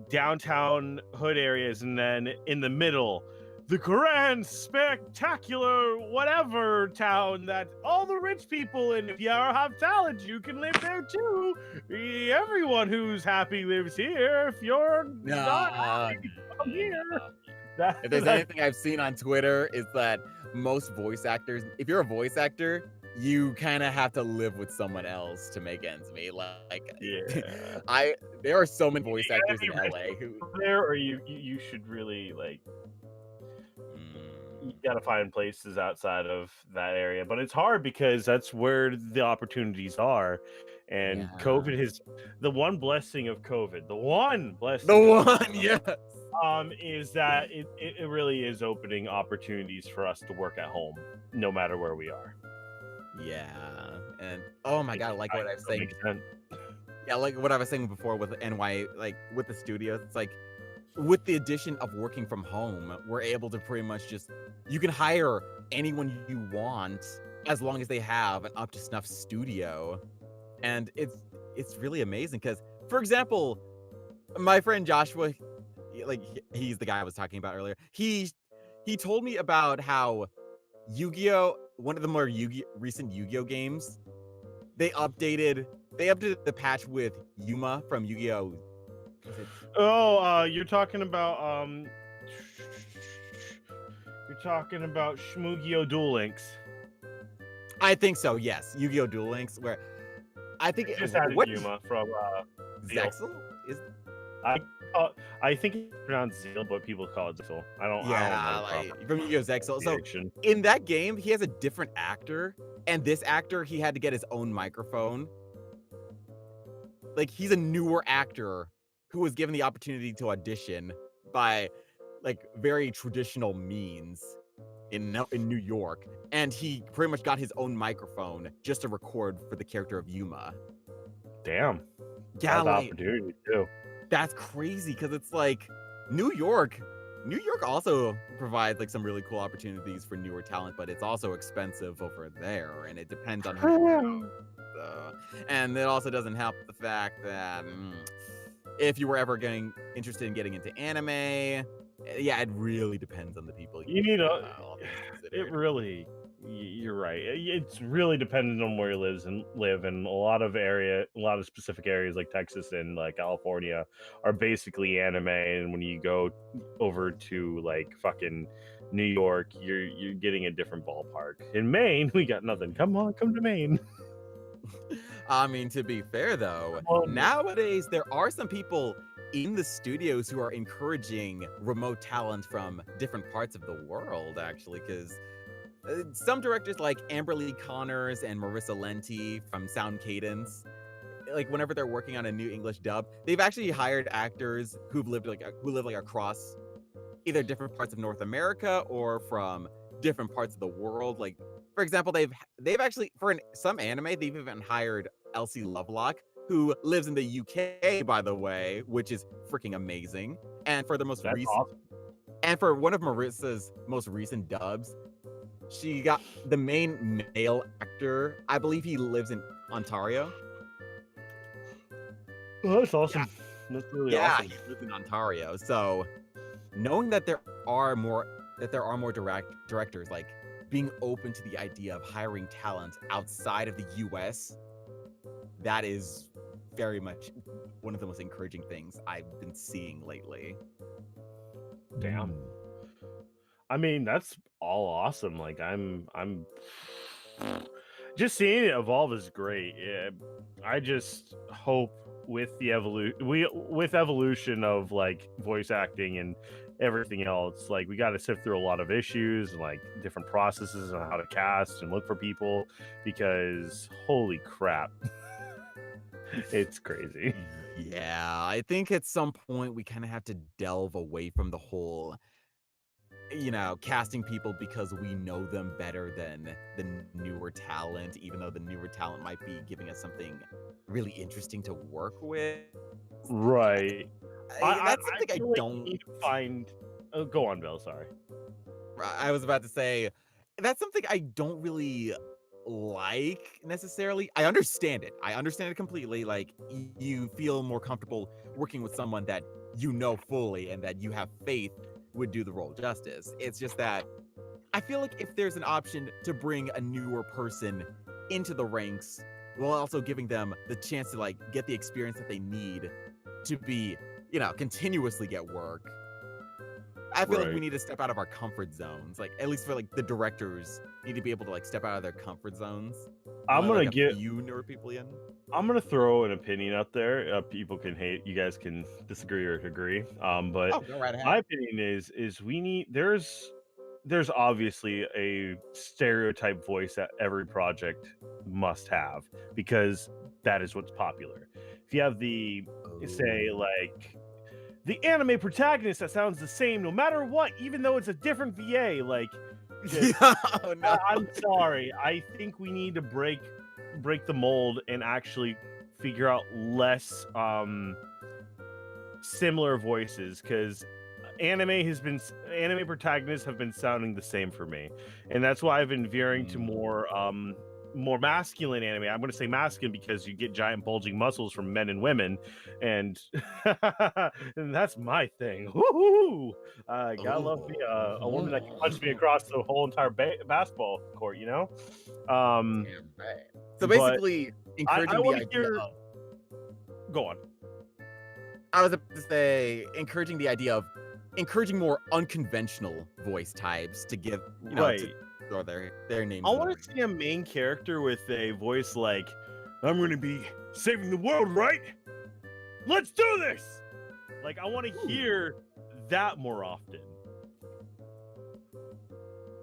downtown hood areas, and then in the middle the grand spectacular whatever town that all the rich people, and if you have talent you can live there too. Everyone who's happy lives here. If you're not happy, come here. If there's anything I've seen on Twitter, is that most voice actors, if you're a voice actor, you kind of have to live with someone else to make ends meet. Like, yeah, there are so many voice actors in LA who there, or you should really like, you gotta find places outside of that area. But it's hard because that's where the opportunities are. And COVID is the one blessing of COVID. Yes. Is that it really is opening opportunities for us to work at home, no matter where we are. Yeah, and oh my god, like what I was saying. Yeah, like what I was saying before with NY, like with the studios, it's like with the addition of working from home, we're able to pretty much just, you can hire anyone you want as long as they have an up to snuff studio, and it's really amazing. Because, for example, my friend Joshua, like he's the guy I was talking about earlier. He told me about how Yu-Gi-Oh, one of the more recent Yu-Gi-Oh games, they updated the patch with Yuma from Yu-Gi-Oh. You're talking about Shmugio Duel Links. I think so. Yes, Yu-Gi-Oh Duel Links, where I think it just added Yuma from Zexal. I think it's pronounced Zeal, but people call it Zexal. I don't know. Like, from Yu-Gi-Oh Zexal. So in that game, he has a different actor, and this actor, he had to get his own microphone. Like, he's a newer actor who was given the opportunity to audition by like very traditional means in New York, and he pretty much got his own microphone just to record for the character of Yuma. Damn. Yeah, Have the like, opportunity too. that's crazy because it's like New York. New York also provides like some really cool opportunities for newer talent, but it's also expensive over there, and it depends on who you know. So, and it also doesn't help the fact that if you were ever getting interested in getting into anime, yeah, it really depends on the people You need a. all things It considered. really. You're right. It's really dependent on where you live, and a lot of specific areas like Texas and like California are basically anime. And when you go over to like fucking New York, you're getting a different ballpark. In Maine, we got nothing. Come on, come to Maine. I mean, to be fair though, nowadays there are some people in the studios who are encouraging remote talent from different parts of the world, actually, because some directors like Amberly Connors and Marissa Lenti from Sound Cadence, like whenever they're working on a new English dub, they've actually hired actors who live like across either different parts of North America or from different parts of the world. Like, for example, they've actually some anime they've even hired Elsie Lovelock, who lives in the UK, by the way, which is freaking amazing. And for the most That's recent, awesome. and for one of Marissa's most recent dubs, she got the main male actor. I believe he lives in Ontario. Oh, that's awesome. That's really awesome. He lives in Ontario. So knowing that there are more directors like being open to the idea of hiring talent outside of the US, that is very much one of the most encouraging things I've been seeing lately. Damn. I mean, that's all awesome. Like I'm just seeing it evolve is great. Yeah, I just hope with the evolution of like voice acting and everything else, like we got to sift through a lot of issues and like different processes on how to cast and look for people, because holy crap. It's crazy. Yeah, I think at some point we kind of have to delve away from the whole, casting people because we know them better than the newer talent, even though the newer talent might be giving us something really interesting to work with. Right. That's something I feel like don't need to find. Oh, go on, Bill. Sorry. I was about to say, that's something I don't really like necessarily. I understand it completely. Like, you feel more comfortable working with someone that you know fully and that you have faith would do the role justice. It's just that I feel like if there's an option to bring a newer person into the ranks while also giving them the chance to like get the experience that they need to be, continuously get work, I feel like we need to step out of our comfort zones. Like, at least for like the directors need to be able to like step out of their comfort zones. I'm gonna like, get few newer people in. I'm gonna throw an opinion out there. People can hate. You guys can disagree or agree. But Go right ahead. my opinion is we need. There's obviously a stereotype voice that every project must have, because that is what's popular. If you have say like the anime protagonist that sounds the same no matter what, even though it's a different VA, like Oh, no. I'm sorry. I think we need to break the mold and actually figure out less similar voices, because anime protagonists have been sounding the same for me, and that's why I've been veering to more masculine anime. I'm going to say masculine because you get giant bulging muscles from men and women, and and that's my thing. Woohoo! Gotta love me a woman that can punch me across the whole entire basketball court, So basically, encouraging I the want to idea hear. of, Go on. I was about to say, encouraging the idea of encouraging more unconventional voice types to give, to throw their names. I want to see a main character with a voice like, "I'm going to be saving the world, right? Let's do this!" Like, I want to hear that more often.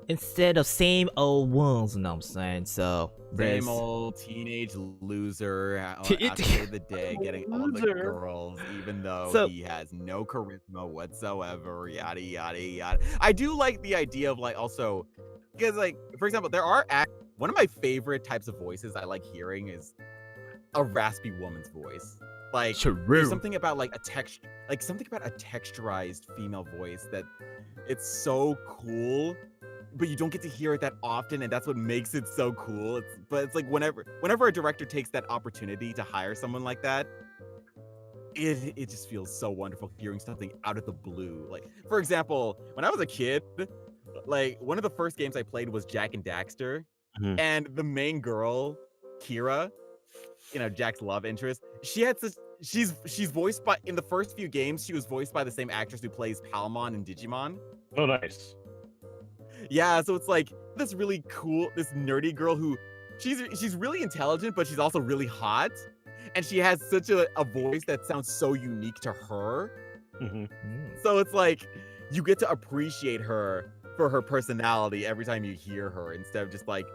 Instead of same old ones, you know what I'm saying? So Same old teenage loser at the end of the day, getting all the girls, even though he has no charisma whatsoever, yada, yada, yada. I do like the idea of, like, also, because, like, for example, one of my favorite types of voices I like hearing is a raspy woman's voice. Like True. there's something about like something about a texturized female voice that it's so cool, but you don't get to hear it that often, and that's what makes it so cool. It's like whenever a director takes that opportunity to hire someone like that, it just feels so wonderful hearing something out of the blue. Like, for example, when I was a kid, like one of the first games I played was Jack and Daxter, Mhm. and the main girl, Kira, Jack's love interest, she's voiced by, in the first few games, she was voiced by the same actress who plays Palmon in Digimon. Oh, nice. Yeah, so it's like this really cool, this nerdy girl who she's really intelligent, but she's also really hot. And she has such a voice that sounds so unique to her. Mhm. So it's like you get to appreciate her for her personality every time you hear her, instead of just like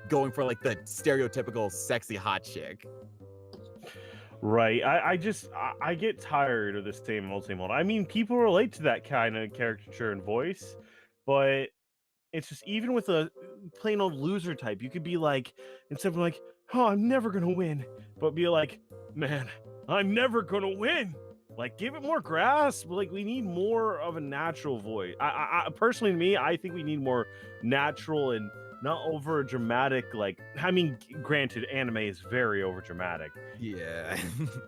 going for like the stereotypical sexy hot chick. Right. I get tired of the same old, same old. I mean, people relate to that kind of caricature and voice, but it's just, even with a plain old loser type, you could be like, instead of like, oh, I'm never gonna win, but be like, man, I'm never gonna win. Like, give it more grasp. Like, we need more of a natural voice. I personally, to me, I think we need more natural and not over dramatic. Like, I mean, granted, anime is very over dramatic. Yeah.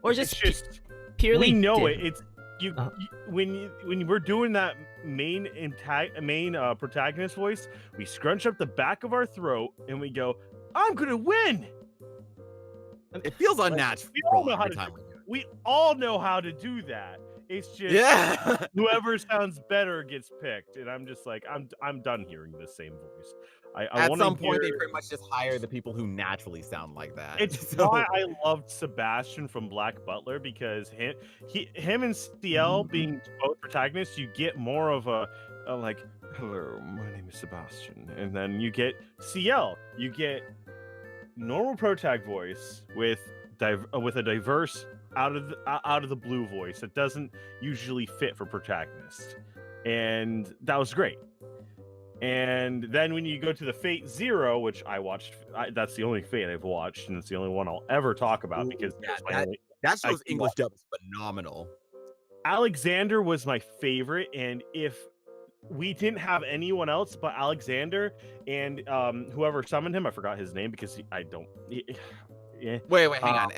Or It's just just purely. we know diff- it. It's you, Uh-huh. when we're doing that main protagonist voice, we scrunch up the back of our throat and we go, "I'm gonna win." It feels unnatural we all know how every to time we do it. We all know how to do that. It's just Yeah. whoever sounds better gets picked, and I'm just like, I'm done hearing the same voice. I At want to some point, they hear. pretty much just hire the people who naturally sound like that. It's So- why I loved Sebastian from Black Butler, because him and CL being both protagonists, you get more of a like, hello, my name is Sebastian, and then you get CL, you get normal protag voice with a diverse out of the blue voice that doesn't usually fit for protagonist, and that was great. And then when you go to the Fate Zero, which I watched, that's the only Fate I've watched, and it's the only one I'll ever talk about, Ooh, because yeah, it's my only- that I show's can English watch. dub is phenomenal. Alexander was my favorite, and if we didn't have anyone else but Alexander and whoever summoned him, I forgot his name because I don't. Yeah, Wait, hang on,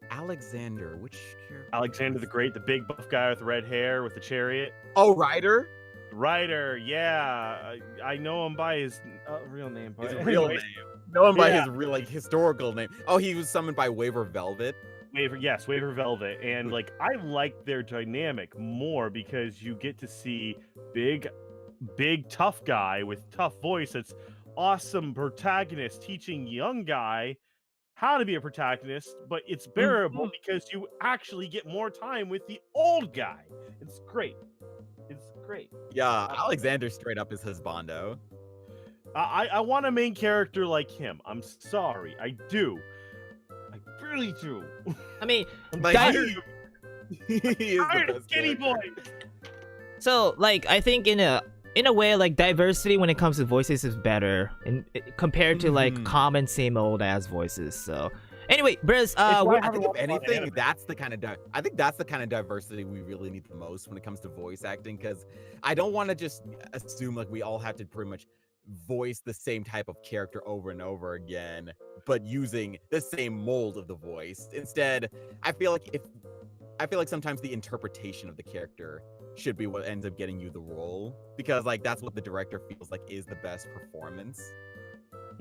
Alexander, which character? Alexander the Great, the big buff guy with red hair with the chariot. Oh, Ryder? Ryder, yeah, I know him by his real name. His But real anyways, name. Know him by Yeah. his real, like, historical name. Oh, he was summoned by Waver Velvet. Waver Velvet, and like I like their dynamic more because you get to see big tough guy with tough voice that's awesome protagonist teaching young guy how to be a protagonist, but it's bearable because you actually get more time with the old guy. It's great. It's great. Yeah, Alexander straight up is husbando. I want a main character like him. I'm sorry, I do. I really do. I mean, Like, guys- he is the Tired best of skinny character. boy. so like I think in a way, like diversity when it comes to voices is better compared to like common same old ass voices. So anyway, Briz, I we're- think if anything, that's the kind of I think that's the kind of diversity we really need the most when it comes to voice acting, because I don't want to just assume like we all have to pretty much voice the same type of character over and over again, but using the same mold of the voice. Instead, I feel like sometimes the interpretation of the character should be what ends up getting you the role, because like that's what the director feels like is the best performance.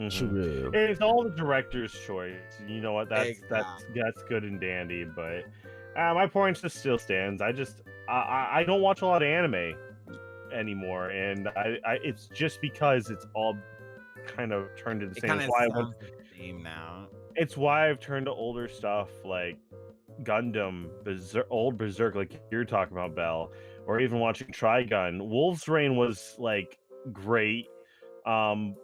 True. It's all the director's choice. You know what? That's Exactly. that's good and dandy, but my point just still stands. I don't watch a lot of anime anymore, and I it's just because it's all kind of turned to the It same. kind It's of why I sounds went- the same now. It's why I've turned to older stuff like Gundam, old Berserk, like you're talking about, Bell, or even watching Trigun. Wolf's Rain was like great. You know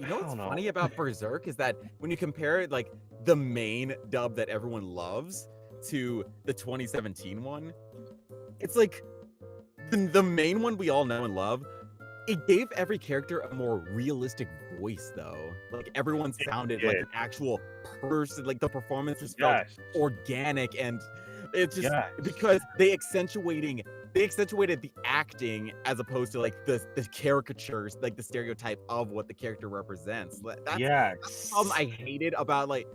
I what's don't know. funny about Berserk is that when you compare like the main dub that everyone loves to the 2017 one, it's like the main one we all know and love. It gave every character a more realistic voice though. Like everyone sounded did. like an actual person. Like the performances felt Yes. organic, and it's just Yes. because they accentuated the acting as opposed to like the caricatures, like the stereotype of what the character represents. That's Yes. the problem I hated about like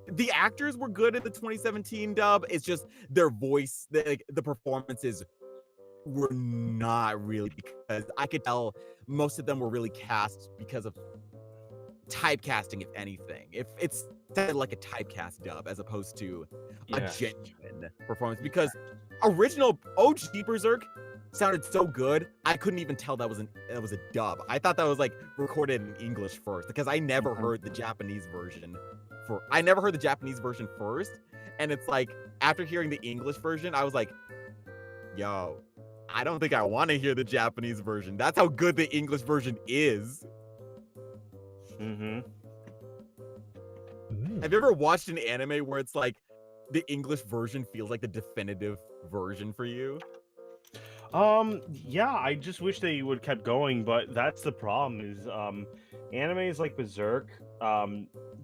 the actors were good in the 2017 dub. It's just their voice, the performances were not really, because I could tell most of them were really cast because of typecasting, if anything. If it's like a typecast dub as opposed to a Yes. genuine performance, because original OG Berserk sounded so good, I couldn't even tell that was a dub. I thought that was like recorded in English first, because I never heard the Japanese version first, and it's like after hearing the English version, I was like, yo, I don't think I want to hear the Japanese version. That's how good the English version is. Mm-hmm. Have you ever watched an anime where it's like the English version feels like the definitive version for you? Yeah, I just wish they would kept going, but that's the problem is animes like Berserk,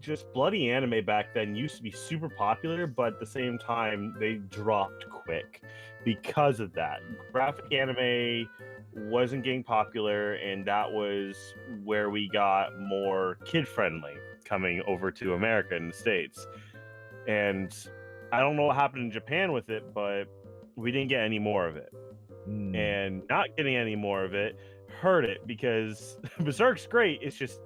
just bloody anime back then used to be super popular, but at the same time they dropped quick because of that. Graphic anime wasn't getting popular, and that was where we got more kid-friendly coming over to America and the States. And I don't know what happened in Japan with it, but we didn't get any more of it. And not getting any more of it hurt it, because Berserk's great. It's just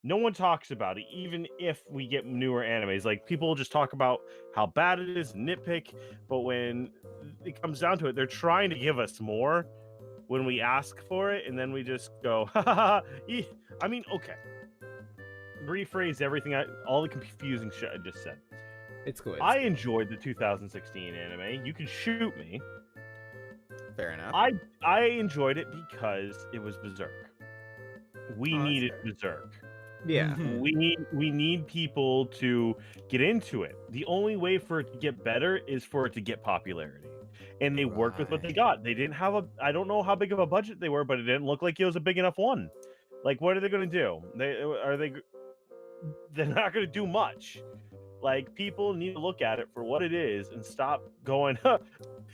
no one talks about it, even if we get newer animes. Like, people just talk about how bad it is, nitpick, but when it comes down to it, they're trying to give us more when we ask for it, and then we just go, ha ha ha. I mean, okay. Rephrase everything, all the confusing shit I just said. It's cool. I enjoyed the 2016 anime. You can shoot me. Fair enough. I enjoyed it because it was Berserk. We needed Berserk. Yeah. We need people to get into it. The only way for it to get better is for it to get popularity. And they worked with what they got. They didn't have I don't know how big of a budget they were, but it didn't look like it was a big enough one. Like, what are they going to do? They're not going to do much. Like, people need to look at it for what it is and stop going,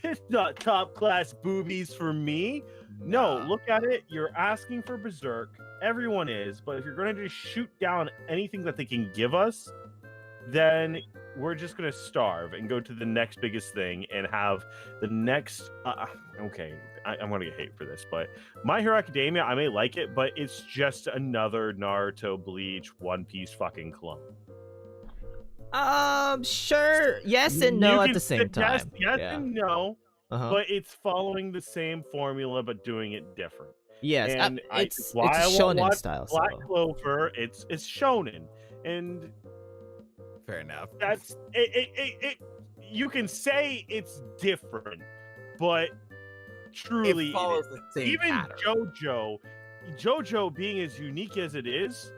it's not top class boobies for me. No, look at it. You're asking for Berserk. Everyone is. But if you're going to just shoot down anything that they can give us, then we're just going to starve and go to the next biggest thing and have the next. Okay, I'm going to get hate for this, but My Hero Academia, I may like it, but it's just another Naruto, Bleach, One Piece fucking clone. Sure. Yes and no at the same time. Yes Yeah. and no, Uh-huh. but it's following the same formula but doing it different. Yes, And it's a why I won't shonen watch style. Black So. Clover, it's shonen, and Fair enough. that's it. You can say it's different, but truly, It follows the same even pattern. JoJo being as unique as it is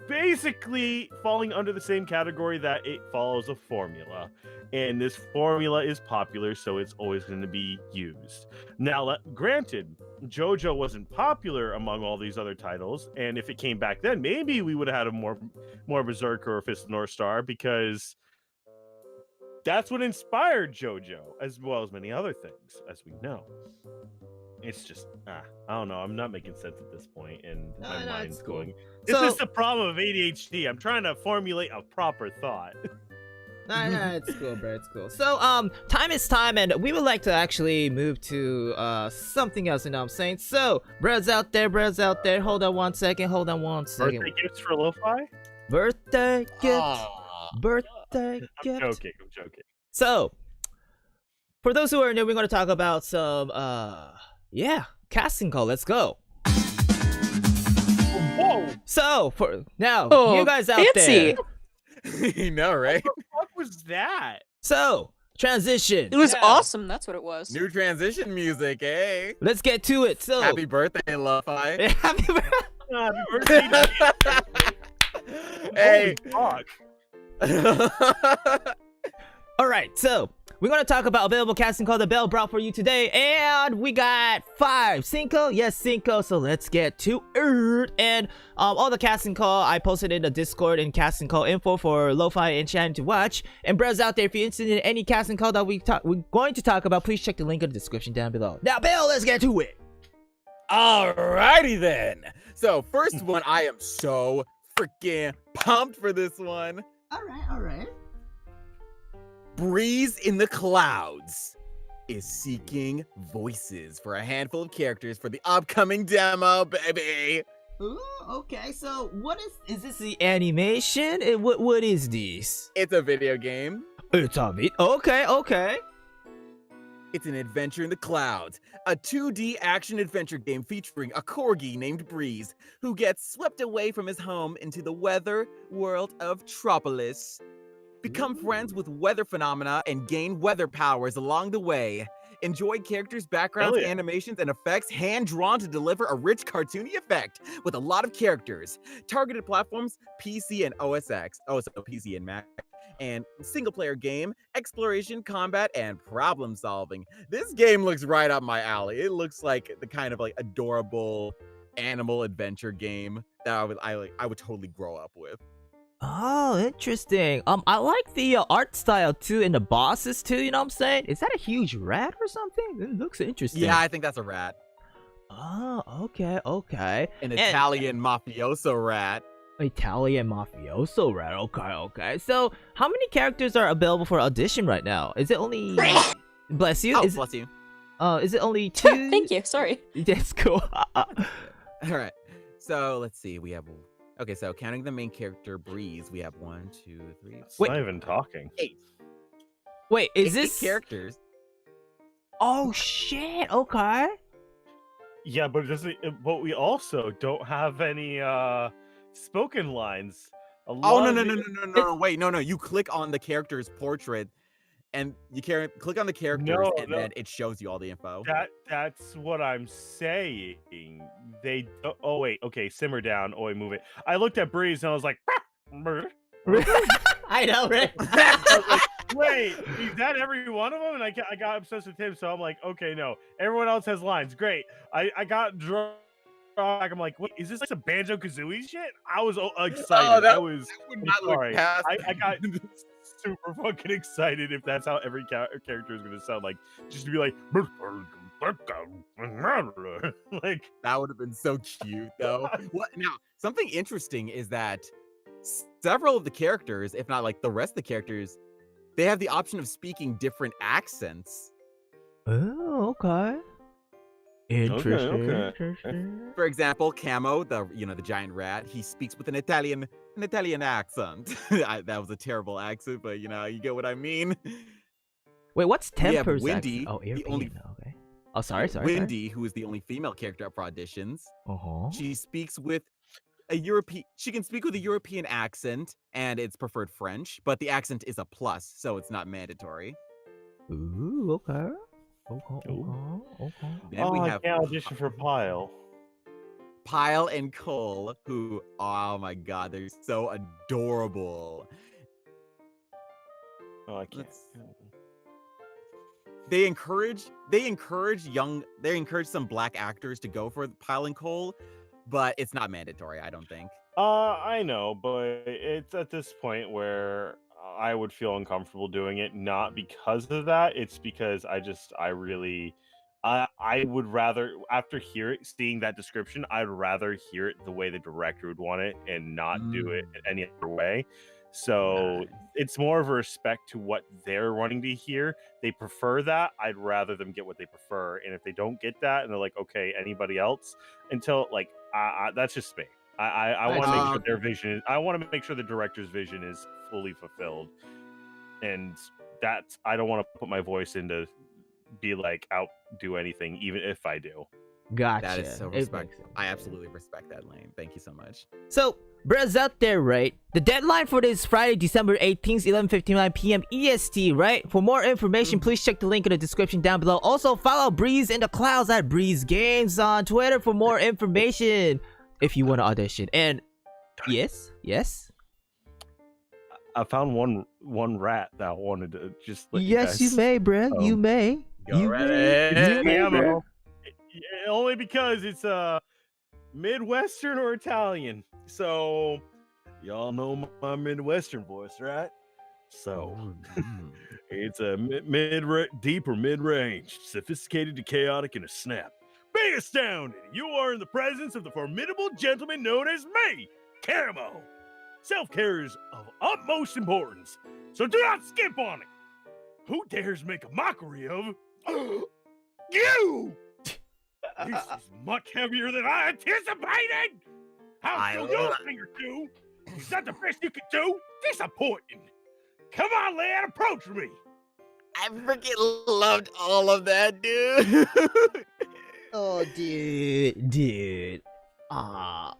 basically falling under the same category that it follows a formula, and this formula is popular, so it's always going to be used. Now, granted, JoJo wasn't popular among all these other titles, and if it came back then, maybe we would have had a more Berserker or Fist of the North Star, because that's what inspired JoJo, as well as many other things, as we know. It's just, I don't know. I'm not making sense at this point, and my mind's it's cool. going. This So- is the problem of ADHD. I'm trying to formulate a proper thought. No, it's cool, bro. It's cool. So, time is time, and we would like to actually move to something else. You know what I'm saying? So, bros out there, hold on one second. Birthday gifts for lo-fi? Birthday gift. Ah. Birthday I'm gift. joking. So, for those who are new, we're going to talk about some, casting call. Let's go. Whoa! So, for now, Oh, you guys out fancy. there. You know, right? What the fuck was that? So, transition. It was Yeah. awesome. That's what it was. New transition music, eh? Let's get to it. So, Happy birthday, Lo-Fi. happy birthday. Happy birthday to Hey. Holy fuck. All right, so we're gonna talk about available casting call that Bell brought for you today, and we got 5 cinco, so let's get to it. And all the casting call I posted in the Discord and casting call info for Lo-Fi and Shannon to watch. And bros out there, if you're interested in any casting call that we're going to talk about, please check the link in the description down below. Now, Bell, let's get to it. Alrighty then. So first one, I am so freaking pumped for this one. All right. Breeze in the Clouds is seeking voices for a handful of characters for the upcoming demo, baby. Ooh, okay. So what is this the animation? What is this? It's a video game. It's a bit. Okay. It's an adventure in the clouds, a 2D action-adventure game featuring a corgi named Breeze, who gets swept away from his home into the weather world of Tropolis. Become friends with weather phenomena and gain weather powers along the way. Enjoy characters' backgrounds, animations, and effects hand-drawn to deliver a rich cartoony effect with a lot of characters. Targeted platforms, PC and OS X, so PC and Mac. And single-player game, exploration, combat, and problem-solving. This game looks right up my alley. It looks like the kind of like adorable animal adventure game that I would totally grow up with. Oh, interesting. I like the art style too, and the bosses too. You know what I'm saying? Is that a huge rat or something? It looks interesting. Yeah, I think that's a rat. Oh, okay. An Italian mafioso rat. Italian mafioso rat. Okay. So, how many characters are available for audition right now? Is it only? Bless you. Oh, bless you. Is it only 2? Thank you. Sorry. That's cool. All right. So let's see. We have. Okay, so counting the main character Breeze, we have 1, 2, 3. It's not even talking. 8. Wait, is this 8 characters? Oh shit. Okay. Yeah, but but we also don't have any spoken lines. No. Wait, no. You click on the character's portrait, and you click on the characters, then it shows you all the info. That's what I'm saying. They. Oh wait. Okay, simmer down. Oh, move it. I looked at Breeze and I was like, I know, right? I was like, wait, is that every one of them? And I got obsessed with him, so I'm like, okay, no. Everyone else has lines. Great. I got drawn. I'm like, wait, is this like some Banjo-Kazooie shit? I was excited. I got super fucking excited if that's how every character is gonna sound like. Just to be like, like that would have been so cute, though. Now, something interesting is that several of the characters, if not like the rest of the characters, they have the option of speaking different accents. Oh, okay. Interesting. Okay. For example, Camo, the giant rat, he speaks with an Italian accent. That was a terrible accent, but you get what I mean. Wait, what's Temper's Windy, accent? Oh, European. Okay. Oh, sorry. Windy, who is the only female character up for auditions. She speaks with she can speak with a European accent, and it's preferred French, but the accent is a plus, so it's not mandatory. Ooh, okay. Then we have I can't audition for Pyle and Cole, who, oh my god, they're so adorable. Oh, I can't. They encourage some black actors to go for Pyle and Cole, but it's not mandatory, I don't think. I know, but it's at this point where I would feel uncomfortable doing it, not because of that. It's because I would rather, after seeing that description, I'd rather hear it the way the director would want it and not do it any other way. So it's more of a respect to what they're wanting to hear. They prefer that. I'd rather them get what they prefer. And if they don't get that and they're like, okay, anybody else, until like, that's just me. I want to make sure their vision is, I want to make sure the director's vision is fully fulfilled. And I don't want to put my voice in to be like, outdo anything, even if I do. Gotcha. That is so respectful. I absolutely respect that, Lane. Thank you so much. So, bros out there, right? The deadline for this Friday, December 18th, 11:59 p.m. EST, right? For more information, please check the link in the description down below. Also, follow Breeze in the Clouds at Breeze Games on Twitter for more information if you want to audition. And yes. I found one one rat that wanted to just let Yes, you guys may, bruh. know. You may. Go You right may. ahead. You may, Camo. bruh. Only because it's Midwestern or Italian. So y'all know my Midwestern voice, right? So it's a deep or mid-range, sophisticated to chaotic in a snap. Be astounded! You are in the presence of the formidable gentleman known as me, Camo. Self-care is of utmost importance, so do not skip on it. Who dares make a mockery of you? This is much heavier than I anticipated. How still your finger two? Is that the best you can do? Disappointing. Come on, lad, approach me. I freaking loved all of that, dude. Oh, dude. Ah,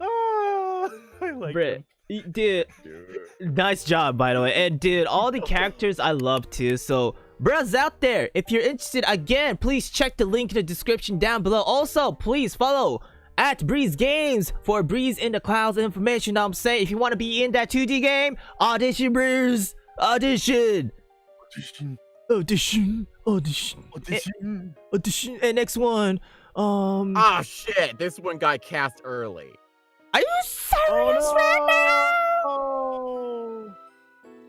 I like bruh. him. Dude, nice job, by the way. And dude, all the characters I love too. So, bruhs out there, if you're interested, again, please check the link in the description down below. Also, please follow at Breeze Games for Breeze in the Clouds information. I'm saying, if you want to be in that 2D game, audition, Breeze, audition. And next one, Ah, shit. This one got cast early. are you serious right now?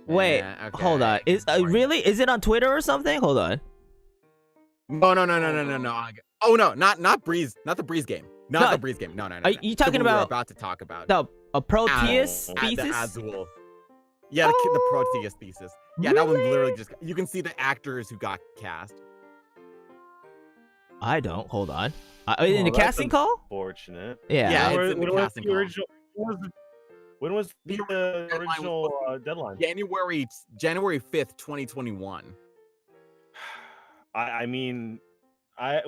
Wait, Yeah, okay. hold on. Is really? Is it on Twitter or something? Hold on. No. Oh no, not Breeze, not the Breeze game. Not No, the Breeze game. No. Are you talking The one we were about about to talk about? the Proteus The thesis? Azul. Yeah, the Proteus thesis. Yeah, that one literally just. You can see the actors who got cast. I don't. Hold on. In the casting call? Fortunate. Yeah. Yeah, When it's in the was casting the call. original? When was the deadline was original deadline? January 5th, 2021. I mean,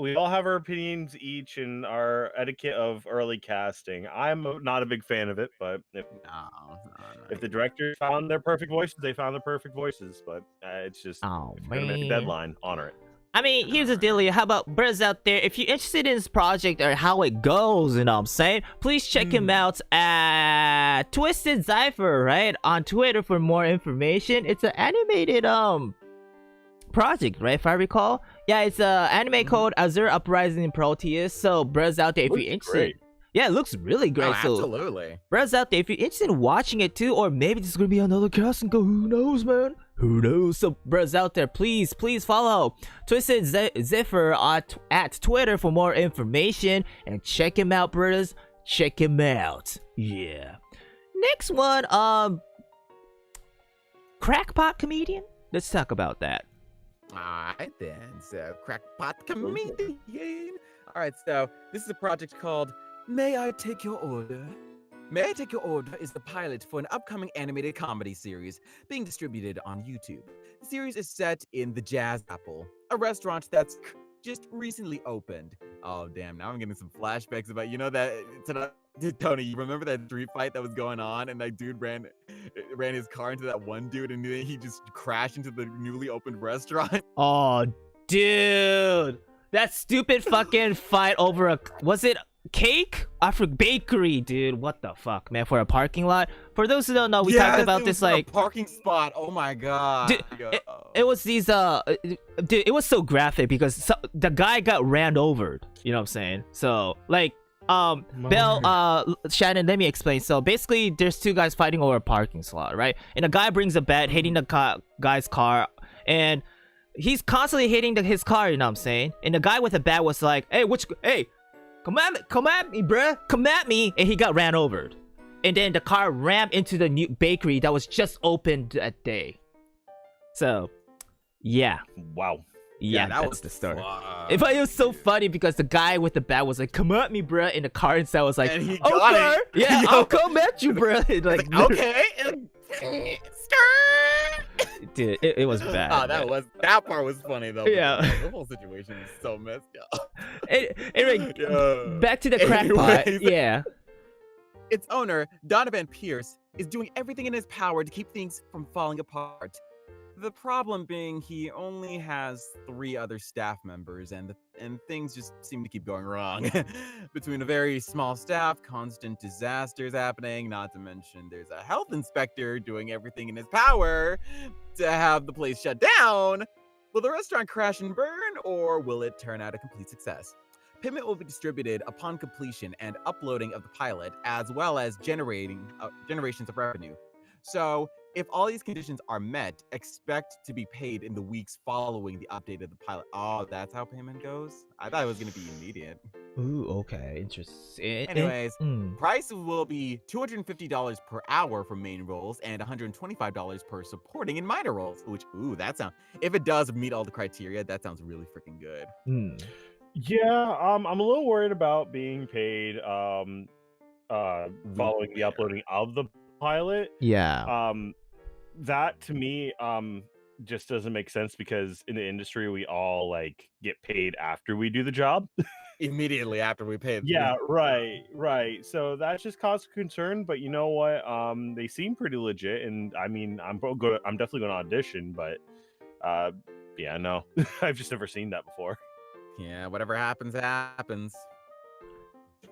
we all have our opinions each and our etiquette of early casting. I'm not a big fan of it, but if the directors found their perfect voices, they found their perfect voices. But it's just Oh, if you're gonna make a man. deadline, honor it. I mean, here's the deal. How about brothers out there? If you're interested in this project or how it goes, you know what I'm saying? Please check him out at Twisted Cypher, right? On Twitter for more information. It's an animated project, right? If I recall. Yeah, it's a anime called Azul, Uprising, and Proteus. So brothers out there, if you're interested. Great. Yeah, it looks really great. Oh, So absolutely. brothers out there, if you're interested in watching it too, or maybe there's gonna be another casting go, who knows, man? Who knows? So, brothers out there, please follow Twisted Zephyr at Twitter for more information and check him out, brothers. Check him out. Yeah. Next one, crackpot comedian. Let's talk about that. Alright then, so crackpot comedian. Alright, so this is a project called May I Take Your Order? May I Take Your Order is the pilot for an upcoming animated comedy series being distributed on YouTube. The series is set in the Jazz Apple, a restaurant that's just recently opened. Oh damn, now I'm getting some flashbacks about, you know that, Tony, you remember that street fight that was going on and that dude ran his car into that one dude and then he just crashed into the newly opened restaurant? Oh, dude. That stupid fucking fight over was it cake? Bakery, dude. What the fuck, man? For a parking lot. For those who don't know, we talked about this like a parking spot. Oh my god. Dude, it was these dude, it was so graphic because the guy got ran over. You know what I'm saying? So like Bell, Shannon, let me explain. So basically, there's two guys fighting over a parking slot, right? And a guy brings a bat, hitting the guy's car, and he's constantly hitting his car. You know what I'm saying? And the guy with the bat was like, "Hey, come at me, bruh, come at me!" And he got ran over. And then the car rammed into the new bakery that was just opened that day. So, yeah. Wow. Yeah, that that's was the story. fun. It was so funny because the guy with the bat was like, "Come at me, bruh," and the car inside was like, And he "Okay, got it. yeah, Yo. I'll come at you, bruh." Like, Okay. dude, it was bad. Oh, man. that part was funny though. Yeah. But the whole situation is so messed up. Anyway, Yeah. back to the crackpot. Anyways. Yeah. Its owner, Donovan Pierce, is doing everything in his power to keep things from falling apart. The problem being he only has 3 other staff members, and the and things just seem to keep going wrong. Between a very small staff, constant disasters happening, not to mention there's a health inspector doing everything in his power to have the place shut down. Will the restaurant crash and burn, or will it turn out a complete success? Payment will be distributed upon completion and uploading of the pilot, as well as generations of revenue. So, if all these conditions are met, expect to be paid in the weeks following the update of the pilot. Oh, that's how payment goes? I thought it was going to be immediate. Ooh, okay, interesting. Anyways, price will be $250 per hour for main roles and $125 per supporting and minor roles. Which, that sounds. If it does meet all the criteria, that sounds really freaking good. Yeah, I'm a little worried about being paid following the uploading of the pilot. Yeah. That to me just doesn't make sense, because in the industry we all like get paid after we do the job. Immediately after we pay. Yeah, right. So that's just caused concern, but you know what? They seem pretty legit, and I mean, I'm definitely going to audition, but yeah, no, I've just never seen that before. Yeah, whatever happens, happens.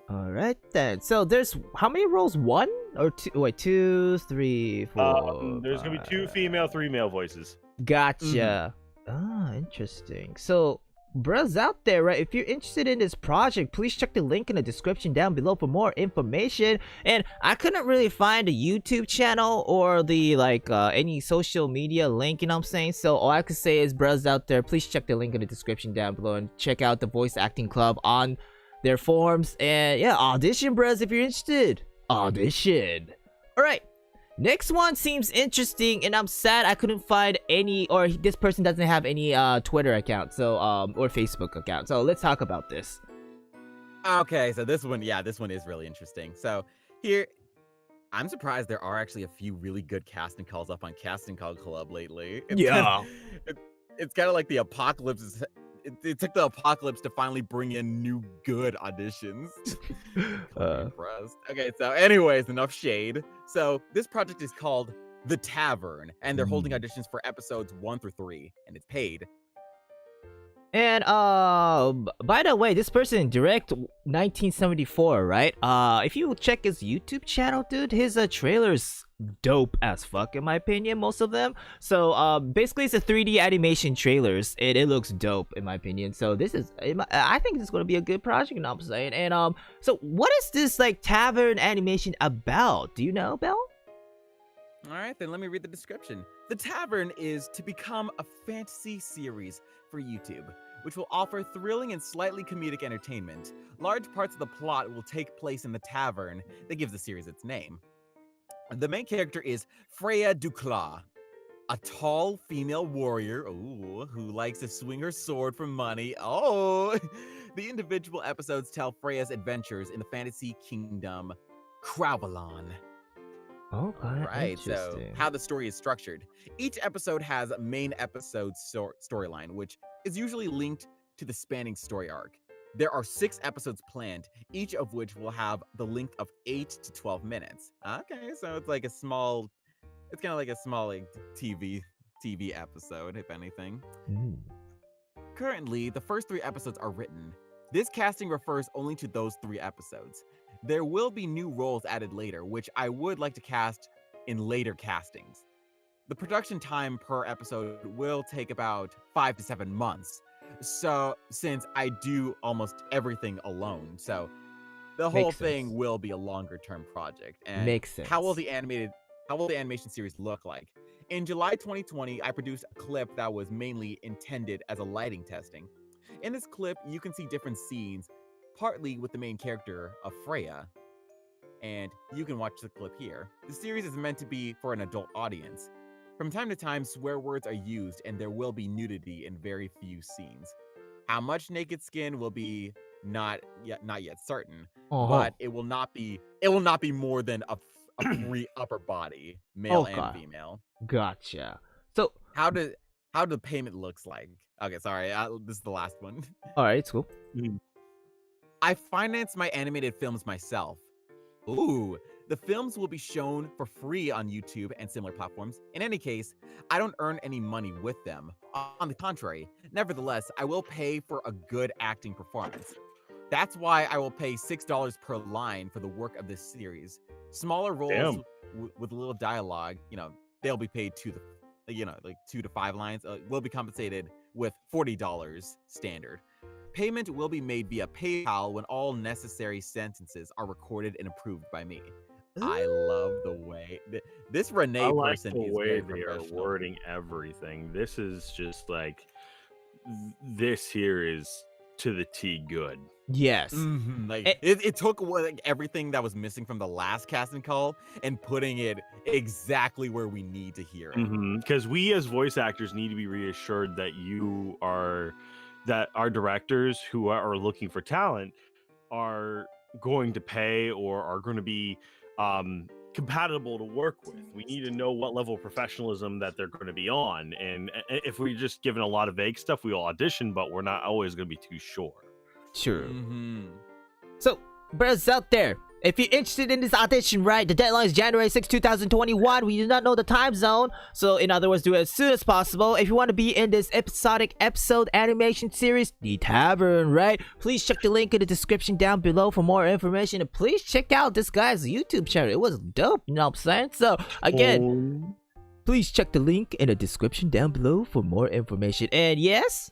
All right then. So there's how many roles? One or two? Wait, 2, 3, 4. There's gonna be 2 female, 3 male voices. Gotcha. Interesting. So, bros out there, right? If you're interested in this project, please check the link in the description down below for more information. And I couldn't really find a YouTube channel or the any social media link, you know what I'm saying? So all I could say is, bros out there, please check the link in the description down below and check out the Voice Acting Club on their forums. And yeah, audition, bros, if you're interested. Audition. All right. Next one seems interesting, and I'm sad I couldn't find any, or this person doesn't have any Twitter account, so or Facebook account. So let's talk about this. Okay, so this one is really interesting. So here, I'm surprised there are actually a few really good casting calls up on Casting Call Club lately. It's kind of like the apocalypse. It took the apocalypse to finally bring in new good auditions. Impressed. Okay, so anyways, enough shade. So this project is called The Tavern, and they're holding auditions for episodes 1 through 3, and it's paid. And by the way, this person, Direct 1974, right? If you check his YouTube channel, dude, his trailer's dope as fuck in my opinion, most of them. So basically it's a 3D animation trailers. It looks dope in my opinion. So this is, I think this is gonna be a good project, you know what I'm saying? And so what is this Tavern animation about? Do you know, Belle? All right, then let me read the description. The Tavern is to become a fantasy series for YouTube, which will offer thrilling and slightly comedic entertainment. Large parts of the plot will take place in the tavern that gives the series its name. The main character is Freya Duclaw, a tall female warrior who likes to swing her sword for money. The individual episodes tell Freya's adventures in the fantasy kingdom Crowbalon. Okay, right, so how the story is structured. Each episode has a main episode storyline, which is usually linked to the spanning story arc. There are 6 episodes planned, each of which will have the length of 8 to 12 minutes. Okay, so it's like a small, it's kind of like a small TV episode, if anything. Currently, the first 3 episodes are written. This casting refers only to those 3 episodes. There will be new roles added later, which I would like to cast in later castings. The production time per episode will take about 5 to 7 months. So, since I do almost everything alone, so the whole thing will be a longer term project. And makes sense. How will the animation series look like? In July 2020, I produced a clip that was mainly intended as a lighting testing. In this clip, you can see different scenes, partly with the main character of Freya, and you can watch the clip here. The series is meant to be for an adult audience. From time to time, swear words are used, and there will be nudity in very few scenes. How much naked skin will be not yet certain, but it will not be more than a free upper body, male and female. Gotcha. So how the payment looks like? Okay, sorry, this is the last one. All right, it's cool. I finance my animated films myself. Ooh, The films will be shown for free on YouTube and similar platforms. In any case, I don't earn any money with them. On the contrary, nevertheless, I will pay for a good acting performance. That's why I will pay $6 per line for the work of this series. Smaller roles with little dialogue, they'll be paid like 2 to 5 lines, will be compensated with $40 standard. Payment will be made via PayPal when all necessary sentences are recorded and approved by me. I love the way this Renee person the is way very they are professional. wording everything. This is just like this here is to the T good. Yes. Mm-hmm. Like it took everything that was missing from the last casting call and putting it exactly where we need to hear it. Because we as voice actors need to be reassured that that our directors who are looking for talent are going to pay or are going to be compatible to work with. We need to know what level of professionalism that they're going to be on. And if we're just given a lot of vague stuff, we will audition, but we're not always going to be too sure. True. Mm-hmm. So, brothers out there, if you're interested in this audition, right, the deadline is January 6, 2021. We do not know the time zone. So, in other words, do it as soon as possible. If you want to be in this episodic episode animation series, The Tavern, right? Please check the link in the description down below for more information. And please check out this guy's YouTube channel. It was dope, you know what I'm saying? So, again, please check the link in the description down below for more information. And yes?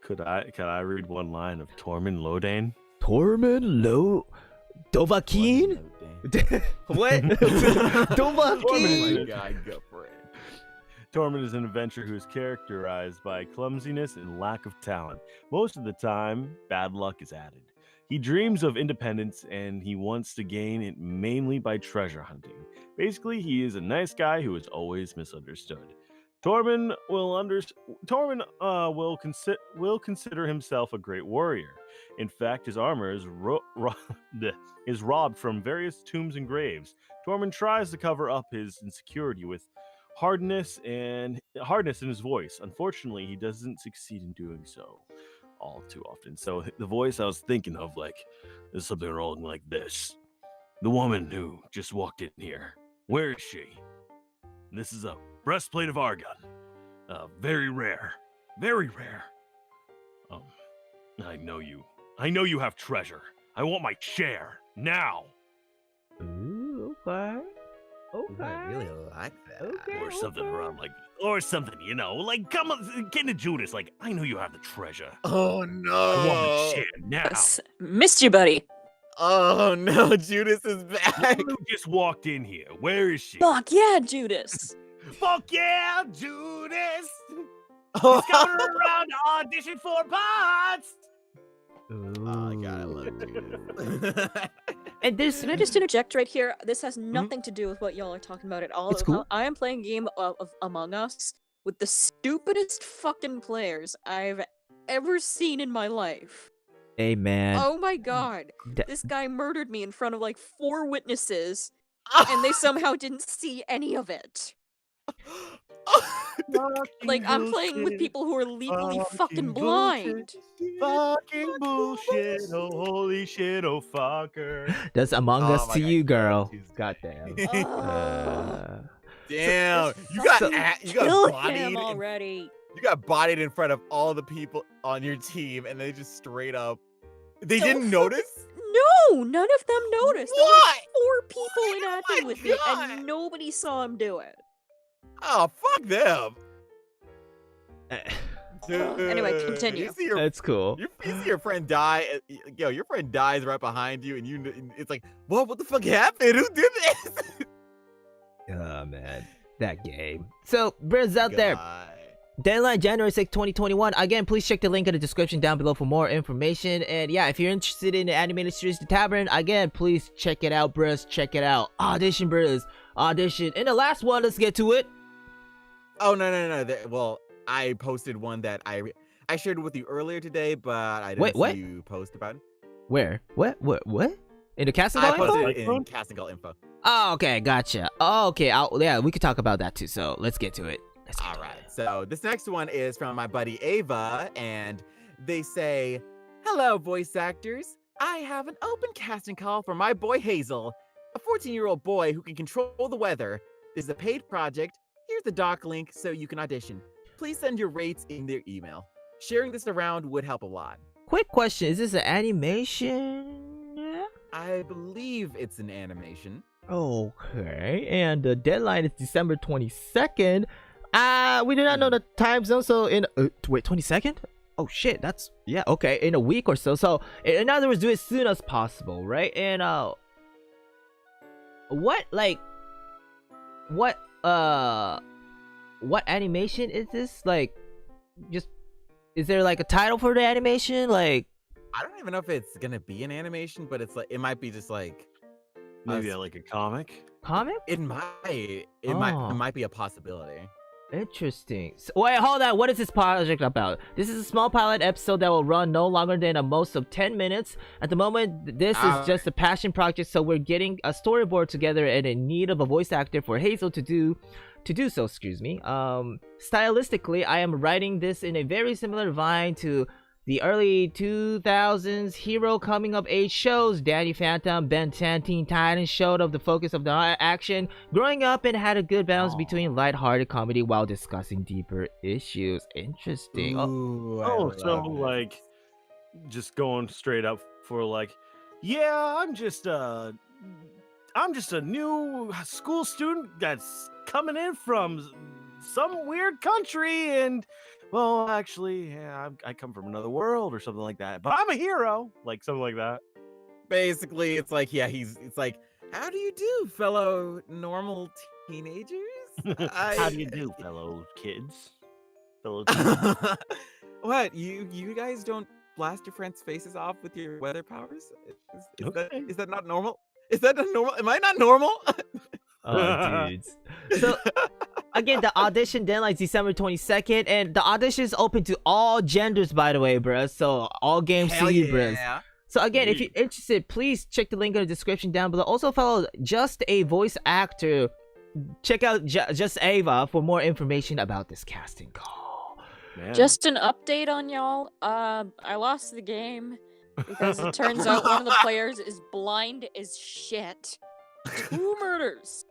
Could I read one line of Tormund Lodane? Tormund Dovahkiin? What? Dovahkiin? Go for it. Tormund is an adventurer who is characterized by clumsiness and lack of talent. Most of the time, bad luck is added. He dreams of independence and he wants to gain it mainly by treasure hunting. Basically, he is a nice guy who is always misunderstood. Tormund will consider himself a great warrior. In fact, his armor is robbed from various tombs and graves. Tormund tries to cover up his insecurity with hardness in his voice. Unfortunately, he doesn't succeed in doing so all too often. So the voice I was thinking of, like, there's something wrong like this. The woman who just walked in here, where is she? This is a breastplate of argon. Very rare. Very rare. I know you. I know you have treasure. I want my share. Now. Ooh, okay. I really like that. Okay. Or something around like, or something, like, come on, get into Judas. Like, I know you have the treasure. Oh I want no. my share now. Missed you, buddy. Oh no, Judas is back. Who just walked in here? Where is she? Fuck yeah, Judas. Fuck yeah, Judas! Oh, Coming around to audition for parts! God, I love Judas. And there's Can I just interject right here? This has nothing to do with what y'all are talking about at all. It's cool. I am playing a game of Among Us with the stupidest fucking players I've ever seen in my life. Hey man. Oh my god. This guy murdered me in front of like 4 witnesses, and they somehow didn't see any of it. Like, I'm playing with people who are legally fucking blind. Fucking bullshit. Oh, holy shit. Oh, fucker. That's Among Us Oh my to God, you, you girl. guys use- Goddamn. Damn, you Fucking got kill bodied. him already. You got bodied in front of all the people on your team, and they just straight up. They So didn't notice. No, none of them noticed. There were What? like 4 people What? interacting Oh with my me, God. and nobody saw him do it. Oh, fuck them. Anyway, Dude, continue. You see your, That's cool. you see your friend die. Your friend dies right behind you, and it's like, what the fuck happened? Who did this? Oh man, that game. So, brothers out there, God. deadline January 6, 2021. Again, please check the link in the description down below for more information. And yeah, if you're interested in the animated series The Tavern, again, please check it out, bros. Check it out. Audition, bros. Audition. And the last one, let's get to it. Oh no. Well, I posted one that I shared with you earlier today, but I didn't Wait, what? see you post about it. Where? What? In the casting I call info? posted it in casting call info. Oh, okay, gotcha. Oh, okay, yeah, we could talk about that too. So let's get to it. All right. So this next one is from my buddy Ava, and they say, "Hello, voice actors. I have an open casting call for my boy Hazel. a 14-year-old boy who can control the weather. This is a paid project. Here's the doc link so you can audition. Please send your rates in their email. Sharing this around would help a lot. Quick question: is this an animation? I believe it's an animation. Okay, and the deadline is December 22nd. We do not know the time zone, so in wait, 22nd? Oh shit, that's yeah, okay, in a week or so. So in other words, do it as soon as possible, right? And what animation is this? Like, just is there like a title for the animation? Like, I don't even know if it's gonna be an animation, but it's like it might be just like Maybe like a comic. comic? it might be a possibility. Interesting. So, wait, hold on. What is this project about? This is a small pilot episode that will run no longer than a most of 10 minutes. At the moment, this is just a passion project, so we're getting a storyboard together and in need of a voice actor for Hazel to do so, excuse me. Stylistically, I am writing this in a very similar vein to the early 2000s hero coming of age shows. Danny Phantom, Ben 10, Teen Titans showed up the focus of the action, growing up and had a good balance between lighthearted comedy while discussing deeper issues. Interesting. Ooh, So like, just going straight up for like, yeah, I'm just a new school student that's coming in from some weird country, and well, actually, yeah, I come from another world or something like that. But I'm a hero, like something like that. basically, it's like, yeah, it's like, how do you do, fellow normal teenagers? How do you do, fellow kids? Fellow kids. What, you guys don't blast your friends' faces off with your weather powers? Is that not normal? Is that not normal? Am I not normal? Oh, dudes. So, again, the audition deadline is December 22nd, and the audition is open to all genders, by the way, bruh. So, all games Hell to you, yeah. bruh. So, again, if you're interested, please check the link in the description down below. Also, follow Just a Voice Actor. Check out Just Ava for more information about this casting call. Man. Just an update on y'all. I lost the game because it turns out one of the players is blind as shit. 2 murders.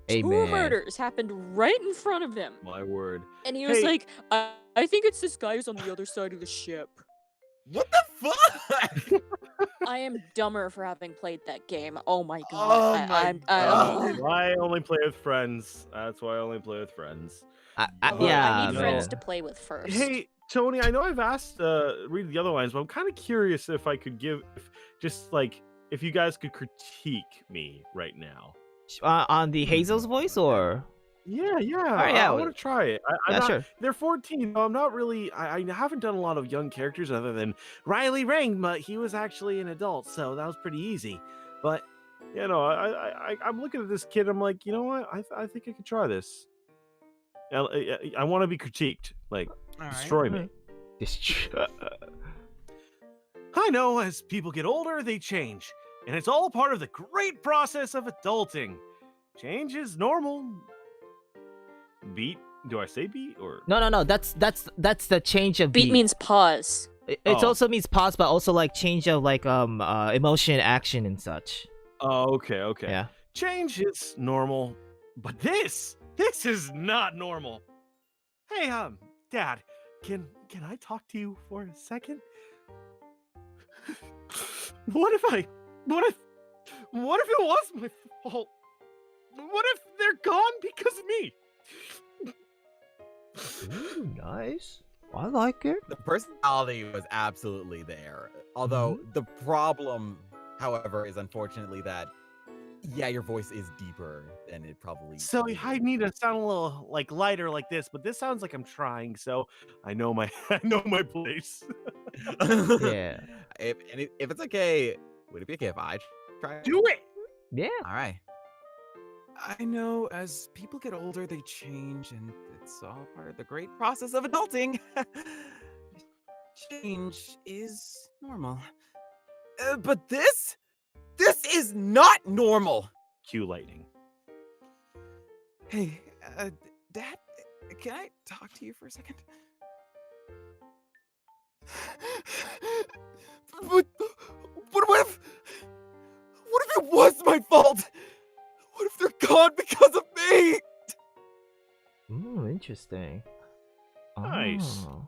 Hey, 2 man. murders happened right in front of him. My word. And he was Hey. like, I think it's this guy who's on the other side of the ship. What the fuck? I am dumber for having played that game. Oh my Oh god. my God. I only play with friends. That's why I only play with friends. Yeah, I need man. friends to play with first. Hey, Tony, I know I've asked read the other lines, but I'm kind of curious if I could if you guys could critique me right now. On the Hazel's voice, or? Yeah. Alright, yeah, I want to try it. I'm yeah, not, sure. They're 14. I'm not really. I haven't done a lot of young characters other than Riley Ring, but he was actually an adult, so that was pretty easy. But you know, I'm looking at this kid. I'm like, you know what? I think I could try this. I want to be critiqued. Like, destroy me. I know as people get older, they change, and it's all part of the great process of adulting. Change is normal. Beat? Do I say beat or No. That's the change of Beat means pause. It Oh. also means pause, but also like change of like emotion, action, and such. Oh, okay. Yeah. Change is normal, but this is not normal. Hey, Dad, can I talk to you for a second? What if it was my fault? What if they're gone because of me? Ooh, nice. I like it. The personality was absolutely there. Although the problem, however, is unfortunately that, yeah, your voice is deeper than it probably. So should I be. need to sound a little like lighter like this, but this sounds like I'm trying, so I know my place. Yeah. If it's okay, would it be okay if I try? Do it. Yeah. All right. I know as people get older, they change, and it's all part of the great process of adulting. Change is normal. But this is not normal. Cue lightning. Hey, Dad, can I talk to you for a second? But what if if it was my fault? What if they're gone because of me? Ooh, interesting. Nice. Oh.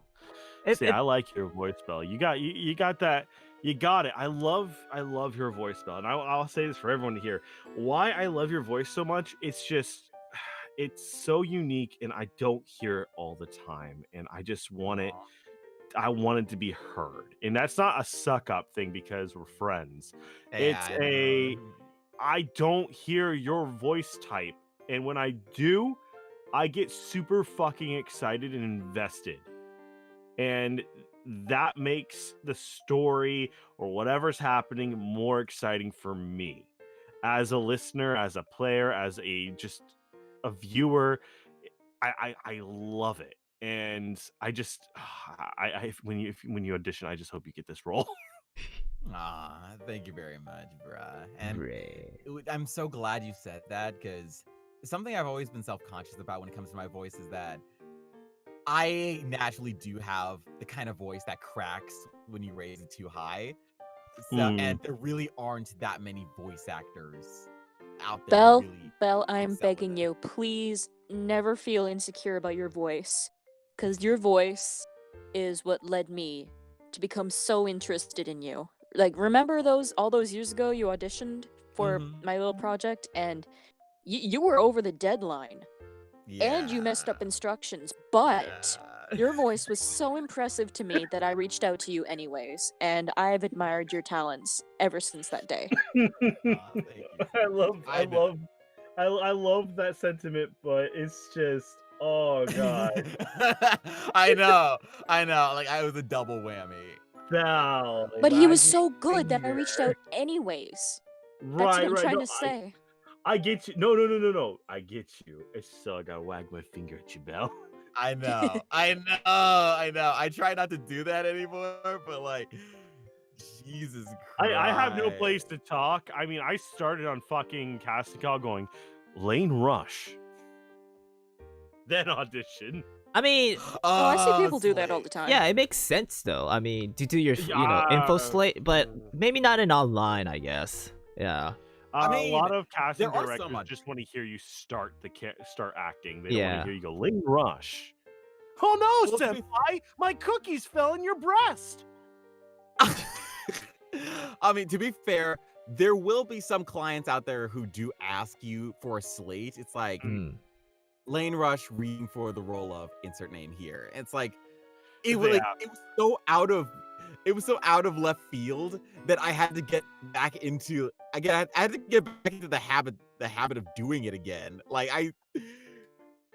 See, I like your voice, Bell. You got that. You got it. I love your voice, Bell. And I'll say this for everyone to hear. Why I love your voice so much, it's just, it's so unique, and I don't hear it all the time. And I just want it. I want it to be heard. And that's not a suck up thing because we're friends. I don't hear your voice type. And when I do, I get super fucking excited and invested. And that makes the story or whatever's happening more exciting for me. As a listener, as a player, as a viewer, I love it. And I just, when you audition, I just hope you get this role. Thank you very much, bruh. And I'm so glad you said that, because something I've always been self-conscious about when it comes to my voice is that I naturally do have the kind of voice that cracks when you raise it too high. So, and there really aren't that many voice actors out there. Belle, I'm begging you, please never feel insecure about your voice. Because your voice is what led me to become so interested in you. Like, remember all those years ago you auditioned for my little project, and you were over the deadline. Yeah. And you messed up instructions, but your voice was so impressive to me that I reached out to you anyways, and I've admired your talents ever since that day. Thank you. I love that sentiment, but it's just, oh god. I know. Like, I was a double whammy. No, but he was so good that I reached out anyways. That's what I'm trying to say. I get you. No. I get you. It's still, I gotta wag my finger at you, Belle. I know. I try not to do that anymore, but like, Jesus Christ. I have no place to talk. I mean, I started on fucking casting call going, Lane Rush. Then audition. I mean, I see people do that all the time. Yeah, it makes sense though. I mean, to do your info slate, but maybe not in online, I guess. Yeah. I mean, a lot of casting directors so just want to hear you start acting. They don't want to hear you go, Lane Rush. Oh no, senpai! My cookies fell in your breast. I mean, to be fair, there will be some clients out there who do ask you for a slate. It's like Lane Rush reading for the role of insert name here. It's like it was so out of left field that I had to get back into. I had to get back into the habit of doing it again. Like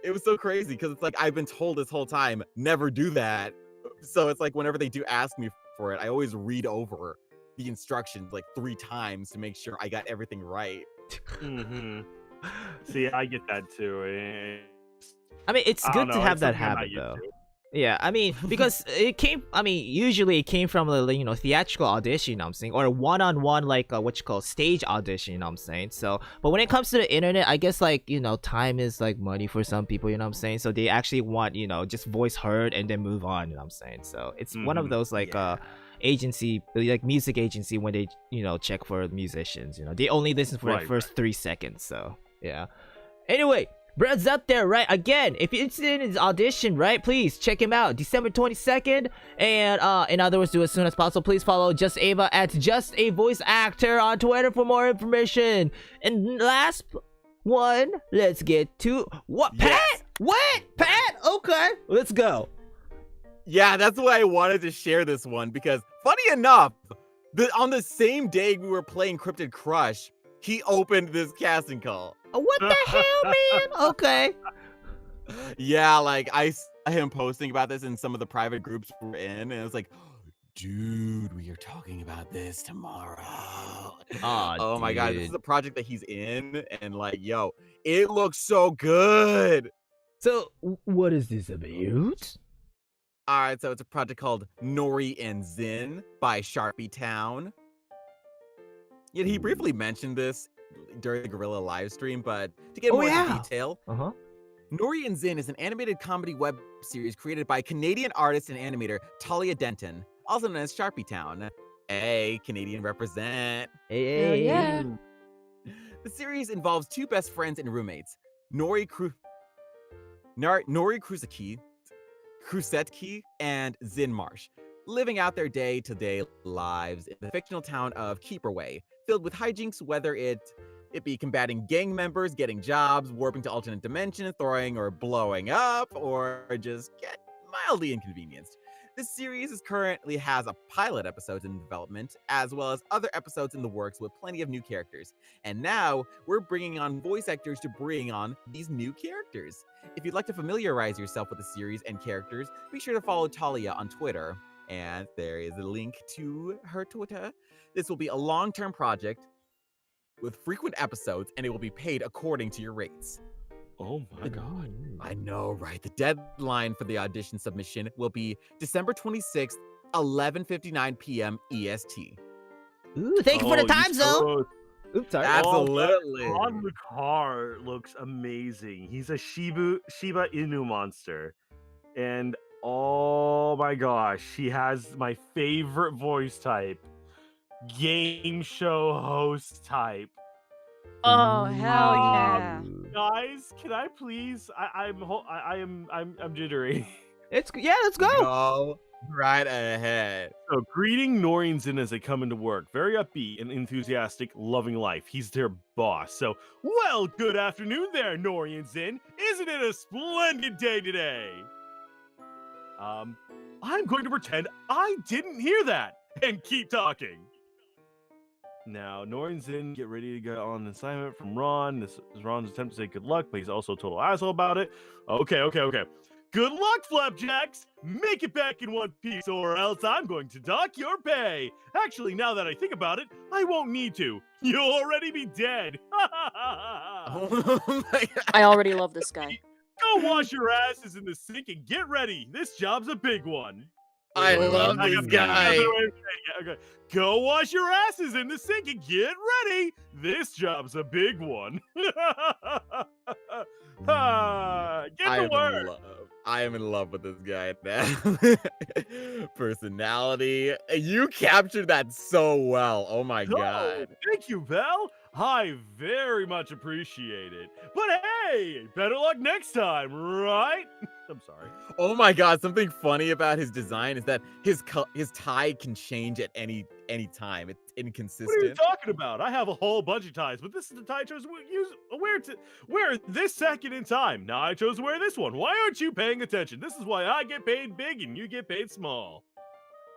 it was so crazy because it's like I've been told this whole time never do that. So it's like whenever they do ask me for it, I always read over the instructions like 3 times to make sure I got everything right. See, I get that too. I mean, it's good to have that habit though. Yeah, I mean, because usually it came from a, theatrical audition, you know what I'm saying, or one-on-one, like, stage audition, you know what I'm saying, so, but when it comes to the internet, I guess, like, time is, like, money for some people, you know what I'm saying, so they actually want, just voice heard and then move on, you know what I'm saying, so it's one of those, like, agency, like, music agency, when they, check for musicians, they only listen for the first 3 seconds, so, yeah. Anyway, Brad's up there, right? Again, if you're interested in his audition, right? Please check him out, December 22nd. And in other words, do it as soon as possible. Please follow Just Ava at Just a Voice Actor on Twitter for more information. And last one, let's get to what? Pat? What? Pat? Okay, let's go. Yeah, that's why I wanted to share this one because, funny enough, on the same day we were playing Cryptid Crush, he opened this casting call. What the hell, man? Okay. Yeah, like I saw him posting about this in some of the private groups we're in, and it was like, dude, we are talking about this tomorrow. Oh my god, this is a project that he's in, and like, yo, it looks so good. So, what is this about? All right, so it's a project called Nori and Zin by Sharpie Town. Yeah, he briefly mentioned this during the Gorilla live stream, but to get more into detail, Nori and Zin is an animated comedy web series created by Canadian artist and animator Talia Denton, also known as Sharpie Town. Hey, Canadian represent. Hey. The series involves two best friends and roommates, Nori Krusetki and Zin Marsh, living out their day-to-day lives in the fictional town of Keeperway, filled with hijinks, whether it be combating gang members, getting jobs, warping to alternate dimensions, throwing or blowing up, or just get mildly inconvenienced. This series currently has a pilot episode in development, as well as other episodes in the works with plenty of new characters. And now, we're bringing on voice actors to bring on these new characters. If you'd like to familiarize yourself with the series and characters, be sure to follow Talia on Twitter. And there is a link to her Twitter. This will be a long-term project with frequent episodes, and it will be paid according to your rates. Oh my god. I know, right? The deadline for the audition submission will be December 26th, 11:59 p.m. EST. Ooh, thank you for the time zone. Oops, sorry. Absolutely. On the car looks amazing. He's a Shiba Inu monster. And oh my gosh, he has my favorite voice type. Game show host type. Oh hell yeah! Guys, can I please? I'm jittery. Let's go. Go right ahead. So, greeting Nori and Zin as they come into work. Very upbeat and enthusiastic, loving life. He's their boss. So, well, good afternoon there, Nori and Zin. Isn't it a splendid day today? I'm going to pretend I didn't hear that and keep talking. Now, Nori and Zin get ready to go on an assignment from Ron. This is Ron's attempt to say good luck, but he's also a total asshole about it. Okay. Good luck, Flapjacks! Make it back in one piece, or else I'm going to dock your pay. Actually, now that I think about it, I won't need to. You'll already be dead. Oh my God. I already love this guy. Go wash your asses in the sink and get ready. This job's a big one. I love this guy. Okay. Go wash your asses in the sink and get ready. This job's a big one. Get to work. I am in love with this guy now. Personality. You captured that so well. Oh my God. Thank you, Val. I very much appreciate it. But hey, better luck next time, right? I'm sorry. Oh my God, something funny about his design is that his tie can change at any time. It's inconsistent. What are you talking about? I have a whole bunch of ties, but this is the tie I chose to wear this second in time. Now I chose to wear this one. Why aren't you paying attention? This is why I get paid big and you get paid small.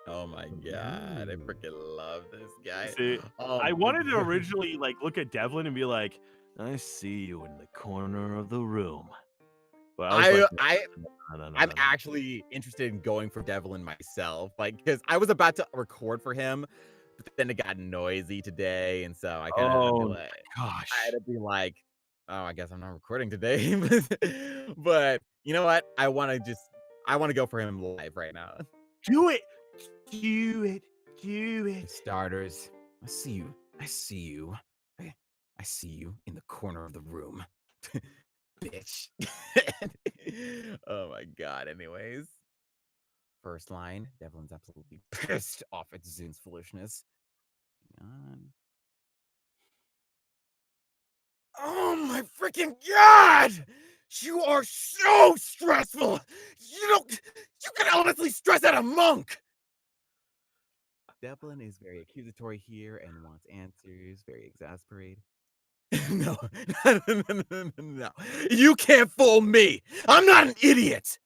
Oh my God, I freaking love this guy. See, I wanted to originally look at Devlin and be like, I see you in the corner of the room. But I'm actually interested in going for Devlin myself, because I was about to record for him, but then it got noisy today, and so I kind of gosh, I had to be like, oh, I guess I'm not recording today. But you know what? I want to go for him live right now. Do it. For starters, I see you. I see you in the corner of the room. Bitch. Oh my God. Anyways. First line. Devlin's absolutely pissed off at Zin's foolishness. Oh my freaking God! You are so stressful! You can honestly stress out a monk! Devlin is very accusatory here and wants answers, very exasperated. No. You can't fool me! I'm not an idiot!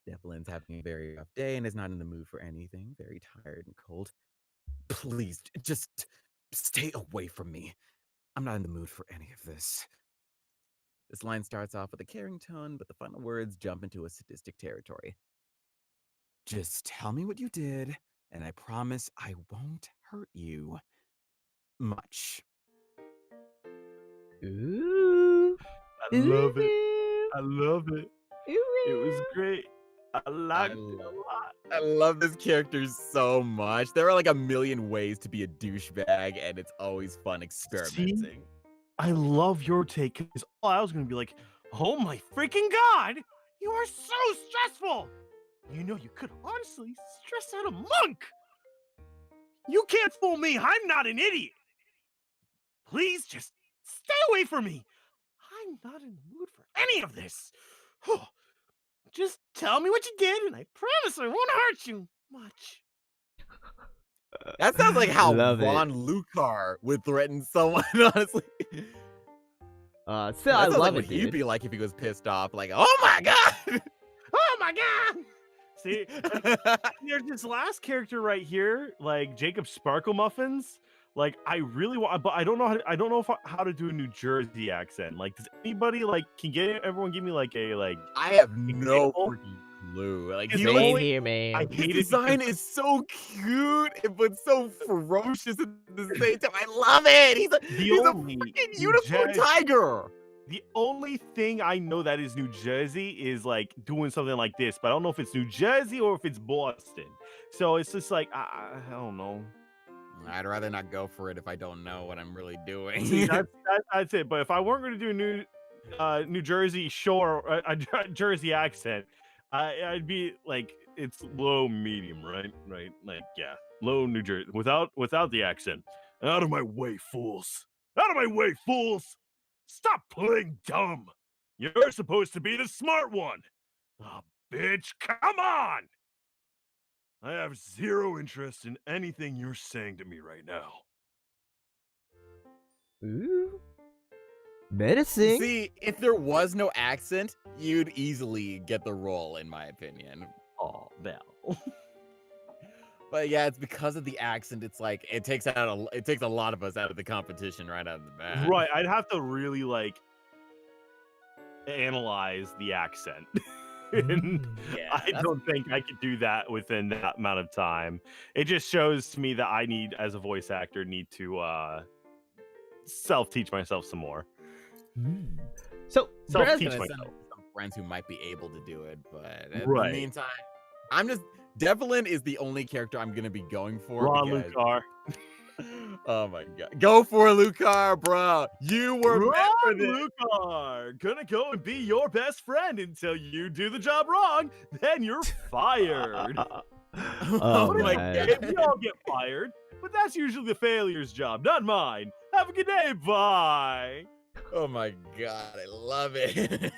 Devlin's having a very rough day and is not in the mood for anything, very tired and cold. Please, just stay away from me. I'm not in the mood for any of this. This line starts off with a caring tone, but the final words jump into a sadistic territory. Just tell me what you did, and I promise I won't hurt you much. Ooh. I love it. I love it. Ooh. It was great. I liked it a lot. I love this character so much. There are like a million ways to be a douchebag, and it's always fun experimenting. See? I love your take, because I was going to be like, oh my freaking God, you are so stressful. You know, you could honestly stress out a monk. You can't fool me. I'm not an idiot. Please just stay away from me. I'm not in the mood for any of this. Just tell me what you did, and I promise I won't hurt you much. That sounds like how Love it. Von Lucar would threaten someone, honestly. Still, I That sounds love like it, what he'd dude. be like if he was pissed off. Like, oh my god! Oh my god! See, there's this last character right here, like Jacob Sparkle Muffins. Like, I really want, but I don't know. I don't know how to do a New Jersey accent. Like, does anybody everyone give me like a I have no example? freaking clue. Like, It's he Same only, here, man. I his hate it design because is so cute, but so ferocious at the same time. I love it. He's a only freaking New unicorn Jersey- tiger. the only thing I know that is New Jersey is like doing something like this, but I don't know if it's New Jersey or if it's Boston. So it's just like I don't know. I'd rather not go for it if I don't know what I'm really doing. See, that's it. But if I weren't going to do New Jersey Shore, a Jersey accent, I'd be like, it's low medium, right? Like, yeah, low New Jersey without the accent. Out of my way, fools! Out of my way, fools! Stop playing dumb. You're supposed to be the smart one. Oh, bitch, come on! I have zero interest in anything you're saying to me right now. Ooh. Medicine. See, if there was no accent, you'd easily get the role, in my opinion. Oh, Val. But yeah, it's because of the accent. It's like it takes a lot of us out of the competition right out of the bat. Right, I'd have to really analyze the accent. And Yeah, I don't think I could do that within that amount of time. It just shows to me that I need, as a voice actor, to self-teach myself some more. So, Self-teach Gonna myself. send some friends who might be able to do it, but in Right. the meantime, I'm just Devlin is the only character I'm gonna be going for. Ron because- Lucar. Oh my god, go for Lucar, bro! You were meant for Ron this. Lucar, gonna go and be your best friend until you do the job wrong. Then you're fired. Oh my man. God. We all get fired, but that's usually the failure's job, not mine. Have a good day. Bye. Oh my god, I love it.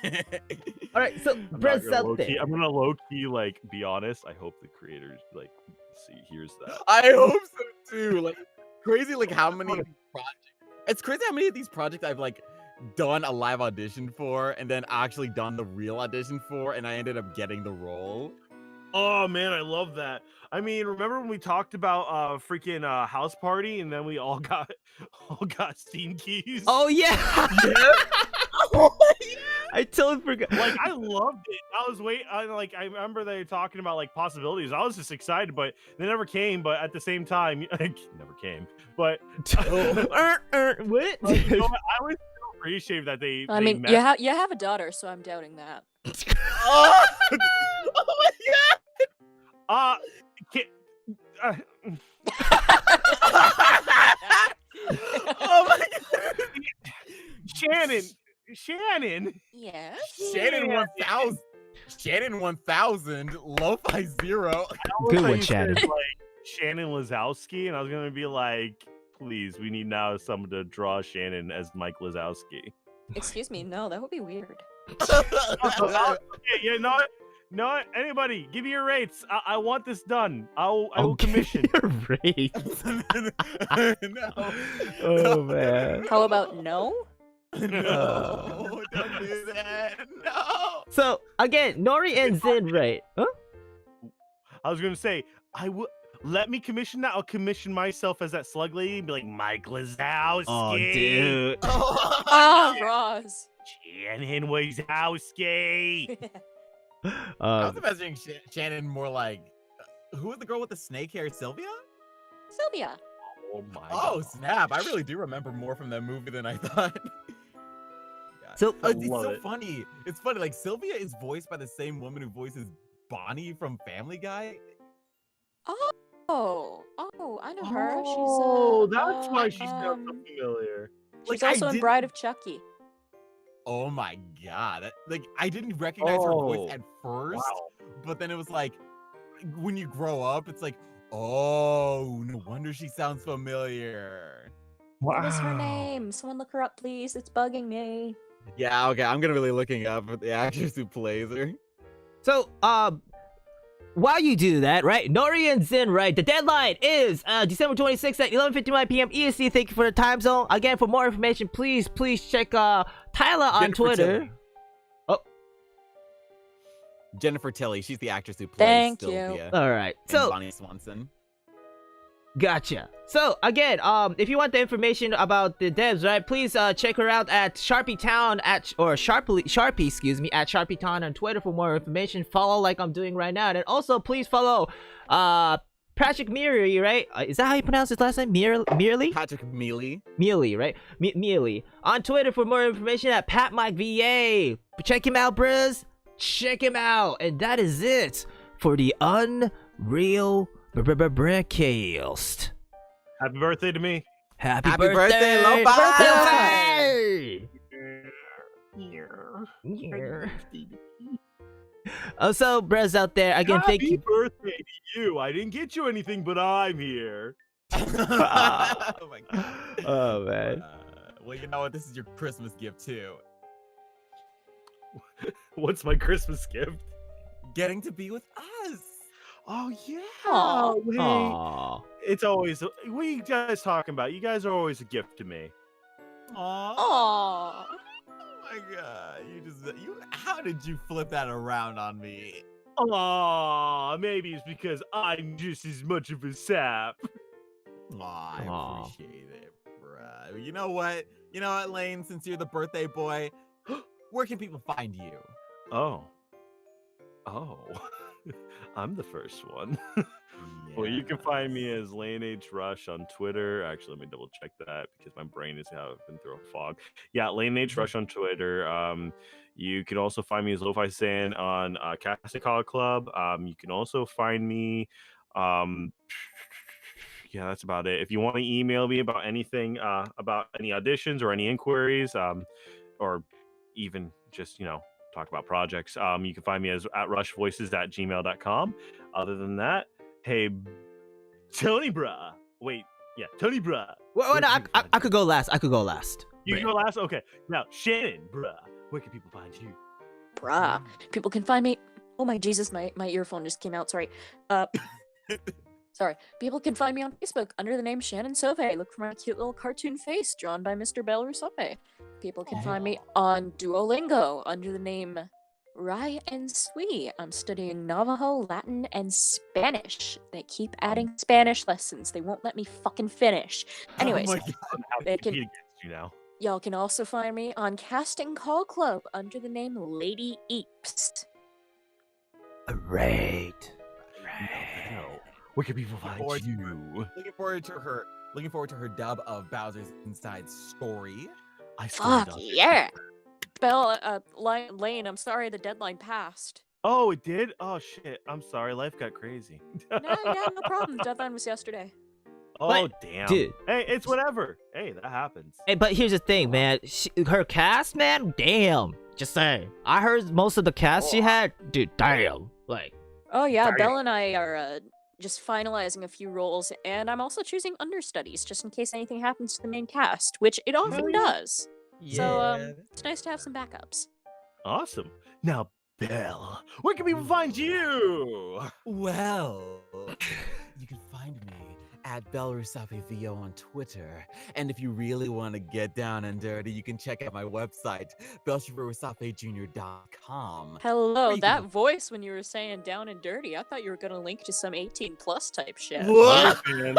All right, so I'm press gonna something. I'm gonna low key be honest. I hope the creators here's that. I hope so too. Like crazy, like how many of these projects? It's crazy how many of these projects I've like done a live audition for, and then actually done the real audition for, and I ended up getting the role. Oh man, I love that. I mean, remember when we talked about freaking House Party, and then we all got Steam keys? Oh yeah. Oh, I totally forgot. Like I loved it. I remember they were talking about like possibilities. I was just excited, but they never came. But at the same time, never came. But What? like, you know what? I would still appreciate that they. I they mean, met- you have a daughter, so I'm doubting that. oh, oh my Ki- oh my god! Shannon. Yes. Shannon 1000. Shannon 1000. Lo-fi 0. Good one, You said, Shannon. Like Shannon Lazowski, and I was gonna be like, please, we need now someone to draw Shannon as Mike Lazowski. Excuse me, no, that would be weird. Yeah, no, anybody, give me your rates. I want this done. I will commission. Great. No. Oh man. How about no? No, don't do that. No. So again, Nori and Zin, right? Huh? I was gonna say, I will let me commission that. I'll commission myself as that slug lady and be like, Mike Lazowski. Oh, dude. Ah, Roz. Shannon Wazowski. I was imagining Shannon more like, who was the girl with the snake hair? Sylvia? Sylvia. Oh my Oh god. snap! I really do remember more from that movie than I thought. God. So It's love so it. funny. It's funny. Like Sylvia is voiced by the same woman who voices Bonnie from Family Guy. Oh, I know her. Oh, She's that's why she sounds so um, familiar. she's Like, I also in didn't- Bride of Chucky. Oh my god! Like I didn't recognize her voice Oh, at first, Wow. but then it was like, when you grow up, it's like, oh, no wonder she sounds familiar. What is her name? Someone look her up, please. It's bugging me. Yeah, okay. I'm gonna really looking up the actress who plays her. So, while you do that, right? Nori and Zin, right? The deadline is December 26th at 11:59 p.m. EST. Thank you for the time zone. Again, for more information, please check Tyler on Jennifer Twitter. Tilly. Oh, Jennifer Tilly. She's the actress who plays Thank you. Sylvia. all right. And So, Bonnie Swanson. gotcha. So again, if you want the information about the devs, right, please check her out at Sharpie Town Sharpie, excuse me, at Sharpie Town on Twitter for more information. Follow like I'm doing right now, and also please follow Patrick Mealy, right? Is that how you pronounce his last name? Mealy? Patrick Mealy. Mealy, right? Mealy on Twitter for more information at PatMikeVA. Check him out, bros. Check him out, and that is it for the Unreal Bruhcast. Happy birthday to me. Happy birthday, birthday, Lo-Fi! So, bros out there, again, Happy thank you. birthday to you. I didn't get you anything, but I'm here. Oh my god. Oh, man. Well, you know what? This is your Christmas gift too. What's my Christmas gift? Getting to be with us. Oh yeah. Aw. Wait. Aww. It's always what are you guys talking about? You guys are always a gift to me. Aww. Aww. Oh my god. How did you flip that around on me? Aw, maybe it's because I'm just as much of a sap. Aw, I Aw. appreciate it, bruh. You know what, Lane? Since you're the birthday boy, where can people find you? Oh. I'm the first one. Well, you can find me as Lane H Rush on Twitter. Actually, let me double check that because my brain is been through a fog. Yeah, Lane H Rush on Twitter. You can also find me as Lo-Fi San on Casting Call Club. You can also find me. Yeah, that's about it. If you want to email me about anything, about any auditions or any inquiries, or even just talk about projects, you can find me as at rushvoices@gmail.com. Other than that, hey, Tony Bruh. Wait, yeah, Tony Bruh. Well, no, I could go last. You can go last? Okay. Now, Shannon Bruh, where can people find you? Bruh. People can find me. Oh my Jesus, my earphone just came out. Sorry. Sorry. People can find me on Facebook under the name Shannon Sove. Look for my cute little cartoon face drawn by Mr. Bel Rusope. People can find me on Duolingo under the name Rai and Sui. I'm studying Navajo, Latin, and Spanish. They keep adding Spanish lessons. They won't let me fucking finish. Anyways, Oh my god. I'm out They to can- compete against you now. y'all can also find me on Casting Call Club under the name Lady Eeps. Right. No. Where can people find forward to you? Looking forward to her dub of Bowser's Inside Story. I still Fuck don't- yeah! Belle, Lane, I'm sorry the deadline passed. Oh, it did? Oh shit. I'm sorry. Life got crazy. No, yeah, no problem. The deadline was yesterday. Oh But, damn. dude. Hey, it's whatever. Hey, that happens. Hey, but here's the thing, man. Her cast, man, damn. Just saying. I heard most of the cast she had. Dude, damn. Like, Oh yeah, Sorry. Belle and I are just finalizing a few roles, and I'm also choosing understudies just in case anything happens to the main cast, which it often does. So it's nice to have some backups. Awesome. Now, Belle, where can people find you? Well, you can find me at BelRusapeVO on Twitter. And if you really want to get down and dirty, you can check out my website, BelShivaRusapejr.com. Hello, Crazy. that voice when you were saying down and dirty, I thought you were gonna link to some 18 plus type shit. What? Man.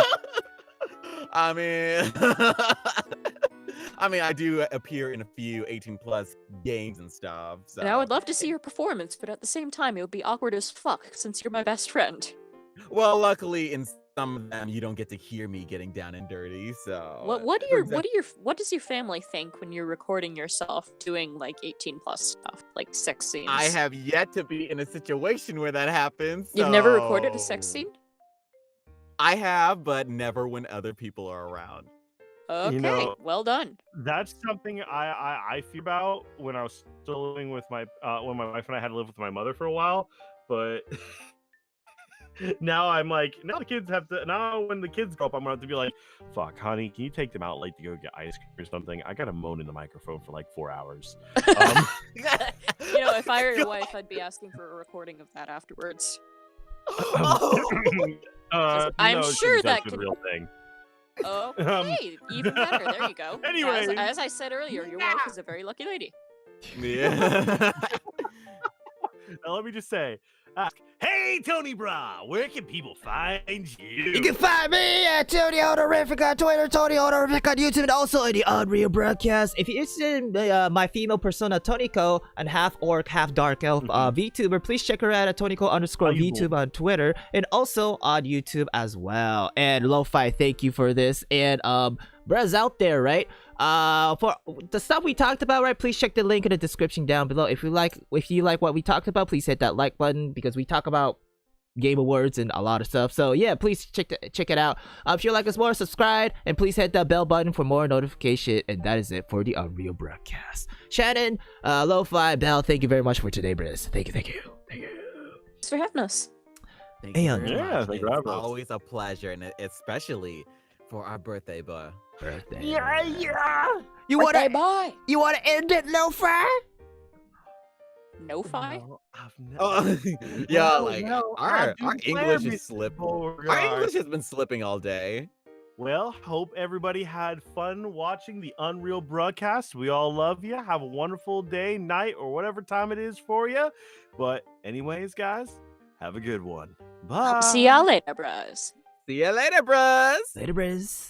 I mean, I do appear in a few 18 plus games and stuff. So. And I would love to see your performance, but at the same time, it would be awkward as fuck since you're my best friend. Well, luckily, in some of them, you don't get to hear me getting down and dirty. So. What for does your family think when you're recording yourself doing like 18 plus stuff, like sex scenes? I have yet to be in a situation where that happens. You've never recorded a sex so- scene? I have, but never when other people are around. Okay, know- well done. That's something I feel about when I was still living with my when my wife and I had to live with my mother for a while, but Now I'm like, now the kids have to. Now when the kids grow up, I'm gonna have to be like, "Fuck, honey, can you take them out late to go get ice cream or something? I gotta moan in the microphone for like 4 hours." You know, if I were your wife, I'd be asking for a recording of that afterwards. I'm no, sure that that's could. a real thing. Okay, even better. There you go. Anyways. As I said earlier, your wife is a very lucky lady. Yeah. Now let me just say, hey Tony Bra, where can people find you? You can find me at Tony Honorific on Twitter, Tony Honorific on YouTube, and also in the Unreal Broadcast. If you're interested in my female persona, Toniko, and half orc, half dark elf VTuber, please check her out at Toniko_VTube on Twitter, and also on YouTube as well. And Lo-Fi, thank you for this. And bruh's out there, right? For the stuff we talked about, right? Please check the link in the description down below. If you like what we talked about, please hit that like button because we talk about Game Awards and a lot of stuff. So yeah, please check it out. If you like us more, subscribe and please hit that bell button for more notification. And that is it for the Unreal Broadcast. Shannon, Lo-Fi, Bell, thank you very much for today, Briz. Thank you. Thanks for having us. Thank you very Yeah, much. thank you for It's having us. always a pleasure, and especially for our birthday, boy. Yeah. You wanna Bye. end it, Lo-Fi? No fi? No, I've never. Oh, yeah, No, like no, our I do English plan is slipping. before, Our guys. English has been slipping all day. Well, hope everybody had fun watching the Unreal Broadcast. We all love you. Have a wonderful day, night, or whatever time it is for you. But anyways, guys, have a good one. Bye. See y'all later, bros. See you later, bros. Later, Briz.